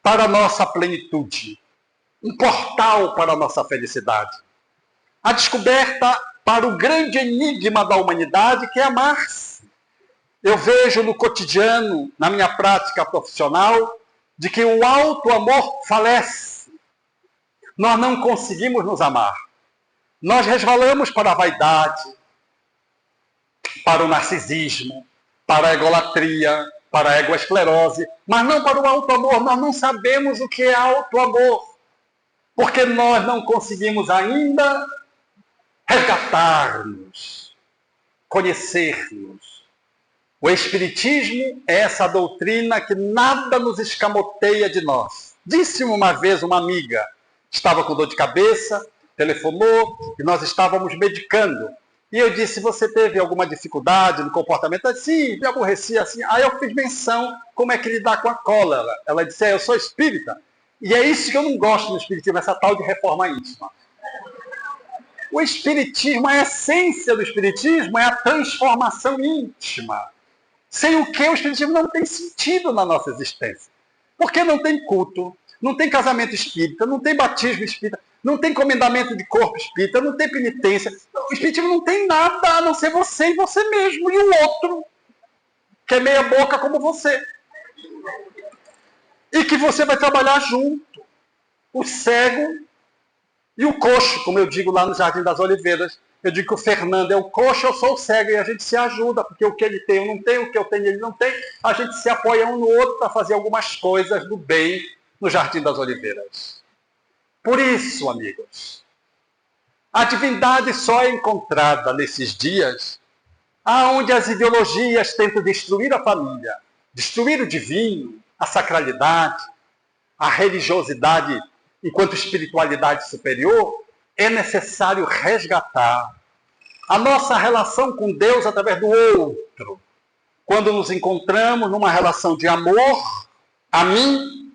para a nossa plenitude, um portal para a nossa felicidade. A descoberta para o grande enigma da humanidade, que é amar-se. Eu vejo no cotidiano, na minha prática profissional, de que o auto-amor falece. Nós não conseguimos nos amar. Nós resvalamos para a vaidade, para o narcisismo, para a egolatria, para a egoesclerose, mas não para o auto-amor. Nós não sabemos o que é auto-amor, porque nós não conseguimos ainda resgatar-nos, conhecer-nos. O Espiritismo é essa doutrina que nada nos escamoteia de nós. Disse-me uma vez uma amiga, estava com dor de cabeça, telefonou e nós estávamos medicando. E eu disse, você teve alguma dificuldade no comportamento? Ela disse, sim, me aborreci assim. Aí eu fiz menção como é que lidar com a cólera. Ela disse, eu sou espírita. E é isso que eu não gosto no Espiritismo, essa tal de reforma íntima. O Espiritismo, a essência do Espiritismo é a transformação íntima. Sem o que o Espiritismo não tem sentido na nossa existência. Porque não tem culto, não tem casamento espírita, não tem batismo espírita, não tem comendamento de corpo espírita, não tem penitência. O Espiritismo não tem nada a não ser você e você mesmo, e o outro, que é meia boca como você. E que você vai trabalhar junto. O cego e o coxo, como eu digo lá no Jardim das Oliveiras. Eu digo que o Fernando é o coxo, eu sou o cego, e a gente se ajuda, porque o que ele tem eu não tenho, o que eu tenho ele não tem. A gente se apoia um no outro para fazer algumas coisas do bem no Jardim das Oliveiras. Por isso, amigos, a divindade só é encontrada nesses dias aonde as ideologias tentam destruir a família, destruir o divino, a sacralidade, a religiosidade enquanto espiritualidade superior. É necessário resgatar a nossa relação com Deus através do outro. Quando nos encontramos numa relação de amor a mim,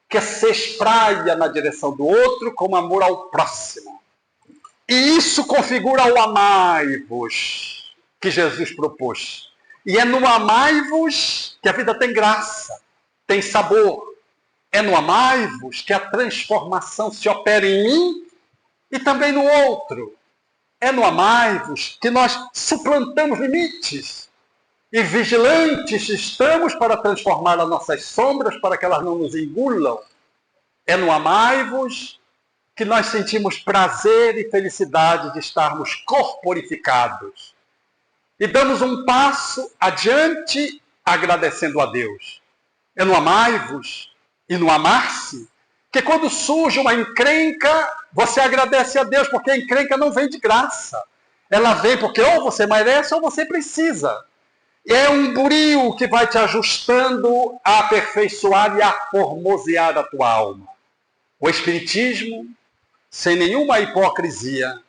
que se espraia na direção do outro como amor ao próximo. E isso configura o amai-vos que Jesus propôs. E é no amai-vos que a vida tem graça, tem sabor. É no amai-vos que a transformação se opera em mim e também no outro. É no amai-vos que nós suplantamos limites e vigilantes estamos para transformar as nossas sombras para que elas não nos engulam. É no amai-vos que nós sentimos prazer e felicidade de estarmos corporificados. E damos um passo adiante agradecendo a Deus. É no amai-vos e no amar-se que quando surge uma encrenca, você agradece a Deus, porque a encrenca não vem de graça. Ela vem porque ou você merece ou você precisa. É um buril que vai te ajustando a aperfeiçoar e a formosear a tua alma. O Espiritismo, sem nenhuma hipocrisia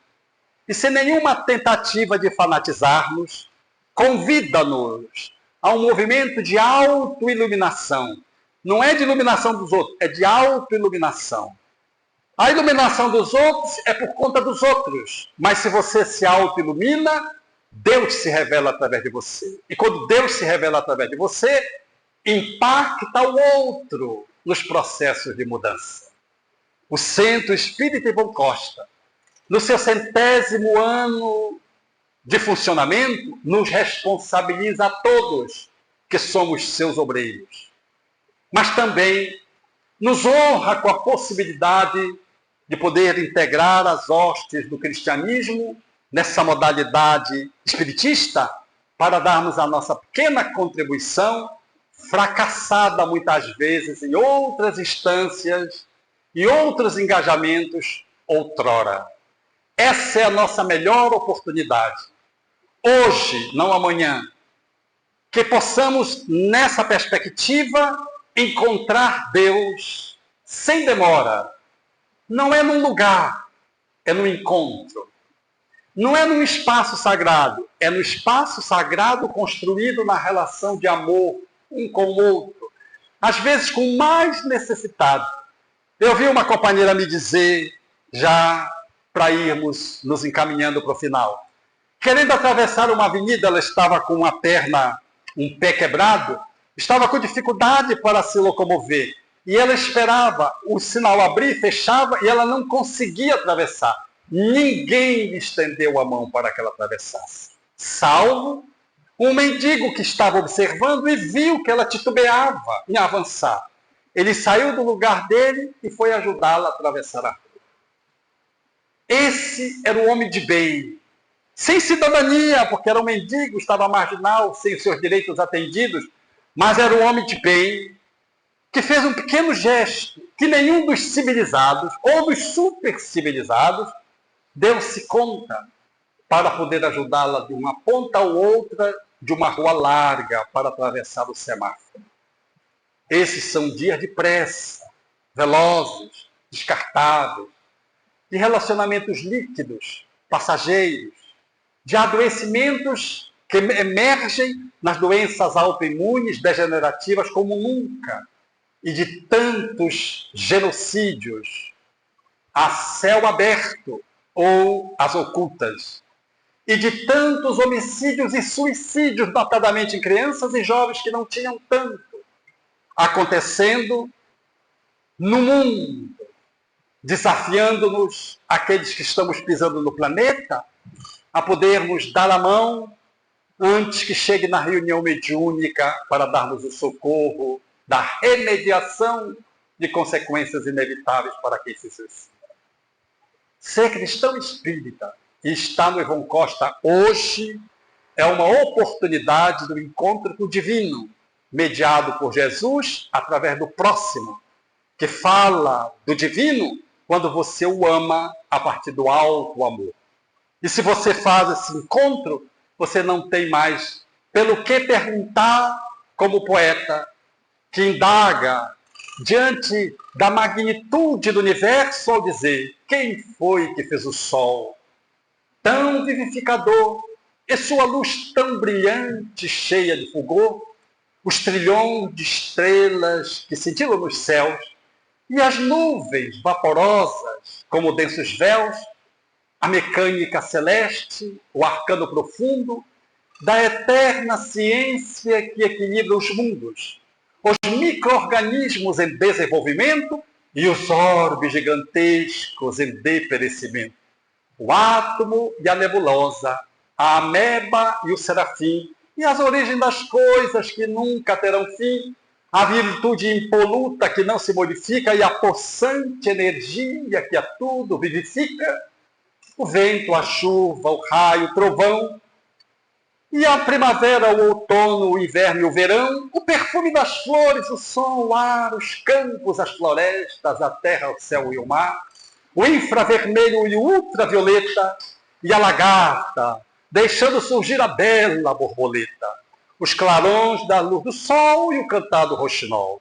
e sem nenhuma tentativa de fanatizar-nos, convida-nos a um movimento de autoiluminação. Não é de iluminação dos outros, é de autoiluminação. A iluminação dos outros é por conta dos outros. Mas se você se autoilumina, Deus se revela através de você. E quando Deus se revela através de você, impacta o outro nos processos de mudança. O Centro Espírita Ivon Costa, no seu 100º ano de funcionamento, nos responsabiliza a todos que somos seus obreiros. Mas também nos honra com a possibilidade de poder integrar as hostes do cristianismo nessa modalidade espiritista para darmos a nossa pequena contribuição, fracassada muitas vezes em outras instâncias e outros engajamentos outrora. Essa é a nossa melhor oportunidade. Hoje, não amanhã, que possamos, nessa perspectiva, encontrar Deus sem demora. Não é num lugar, é no encontro. Não é num espaço sagrado, é no espaço sagrado construído na relação de amor um com o outro. às vezes com mais necessitado. Eu vi uma companheira me dizer, já para irmos nos encaminhando para o final, querendo atravessar uma avenida, ela estava com uma perna, um pé quebrado, estava com dificuldade para se locomover. E ela esperava o sinal abrir, fechava, e ela não conseguia atravessar. Ninguém lhe estendeu a mão para que ela atravessasse. Salvo um mendigo que estava observando e viu que ela titubeava em avançar. Ele saiu do lugar dele e foi ajudá-la a atravessar a rua. Esse era o homem de bem, sem cidadania, porque era um mendigo, estava marginal, sem os seus direitos atendidos, mas era um homem de bem, que fez um pequeno gesto que nenhum dos civilizados, ou dos supercivilizados, deu-se conta para poder ajudá-la de uma ponta a outra de uma rua larga para atravessar o semáforo. Esses são dias de pressa, velozes, descartáveis, de relacionamentos líquidos, passageiros, de adoecimentos que emergem nas doenças autoimunes degenerativas como nunca, e de tantos genocídios a céu aberto ou às ocultas, e de tantos homicídios e suicídios, notadamente em crianças e jovens que não tinham tanto, acontecendo no mundo, desafiando-nos, aqueles que estamos pisando no planeta, a podermos dar a mão antes que chegue na reunião mediúnica para darmos o socorro da remediação de consequências inevitáveis para quem se suicida. Ser cristão espírita e estar no Ivon Costa hoje é uma oportunidade do encontro com o divino, mediado por Jesus através do próximo, que fala do divino quando você o ama a partir do alto amor. E se você faz esse encontro, você não tem mais pelo que perguntar como poeta, que indaga diante da magnitude do universo ao dizer: quem foi que fez o sol tão vivificador e sua luz tão brilhante, cheia de fulgor, os trilhões de estrelas que cintilam nos céus e as nuvens vaporosas como densos véus, a mecânica celeste, o arcano profundo da eterna ciência que equilibra os mundos, os micro-organismos em desenvolvimento e os orbes gigantescos em deperecimento, o átomo e a nebulosa, a ameba e o serafim, e as origens das coisas que nunca terão fim, a virtude impoluta que não se modifica e a possante energia que a tudo vivifica, o vento, a chuva, o raio, o trovão, e a primavera, o outono, o inverno e o verão, o perfume das flores, o som, o ar, os campos, as florestas, a terra, o céu e o mar, o infravermelho e o ultravioleta, e a lagarta, deixando surgir a bela borboleta, os clarões da luz do sol e o cantar do roxinol.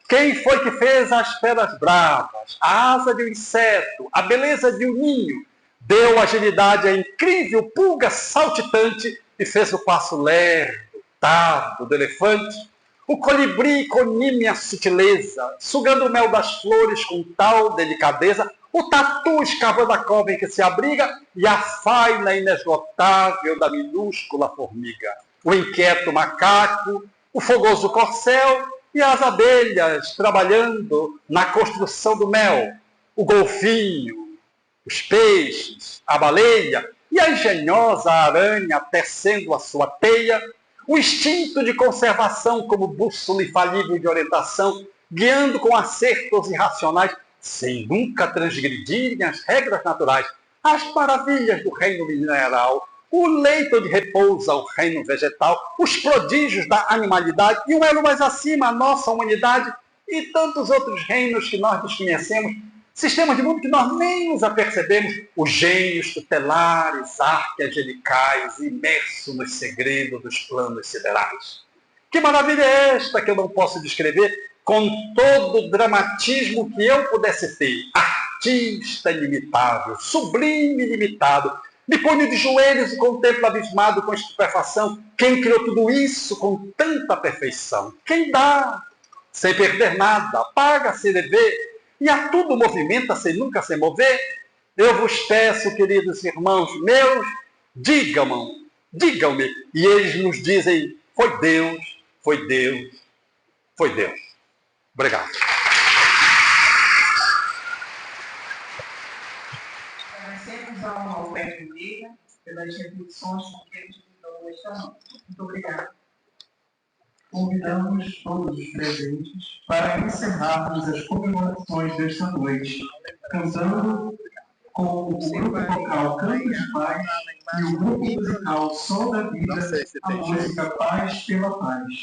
Quem foi que fez as feras bravas, a asa de um inseto, a beleza de um ninho, deu agilidade à incrível pulga saltitante e fez o passo lerdo, tardo do elefante, o colibri com nímia sutileza, sugando o mel das flores com tal delicadeza, o tatu escavando a cova em que se abriga e a faina inesgotável da minúscula formiga, o inquieto macaco, o fogoso corcel e as abelhas trabalhando na construção do mel, o golfinho, os peixes, a baleia e a engenhosa aranha tecendo a sua teia, o instinto de conservação como bússola infalível de orientação, guiando com acertos irracionais, sem nunca transgredirem as regras naturais, as maravilhas do reino mineral, o leito de repouso ao reino vegetal, os prodígios da animalidade e um elo mais acima, a nossa humanidade e tantos outros reinos que nós desconhecemos, sistemas de mundo que nós nem nos apercebemos, os gênios tutelares, arque-angelicais, imersos nos segredos dos planos siderais. Que maravilha é esta que eu não posso descrever com todo o dramatismo que eu pudesse ter? Artista ilimitável, sublime ilimitado, me ponho de joelhos e contemplo abismado com estupefação quem criou tudo isso com tanta perfeição. Quem dá? sem perder nada, paga sem dever, e a tudo movimenta sem nunca se mover. Eu vos peço, queridos irmãos meus, digam-me, e eles nos dizem, foi Deus, foi Deus, foi Deus. Obrigado. Agradecemos ao Alberto Meira pelas reflexões que ele divulgou esta noite. Muito obrigada. Convidamos todos os presentes para encerrarmos as comemorações desta noite, cantando com o grupo vocal Cantos de Paz e o grupo musical Sol da Vida, a música Paz pela Paz.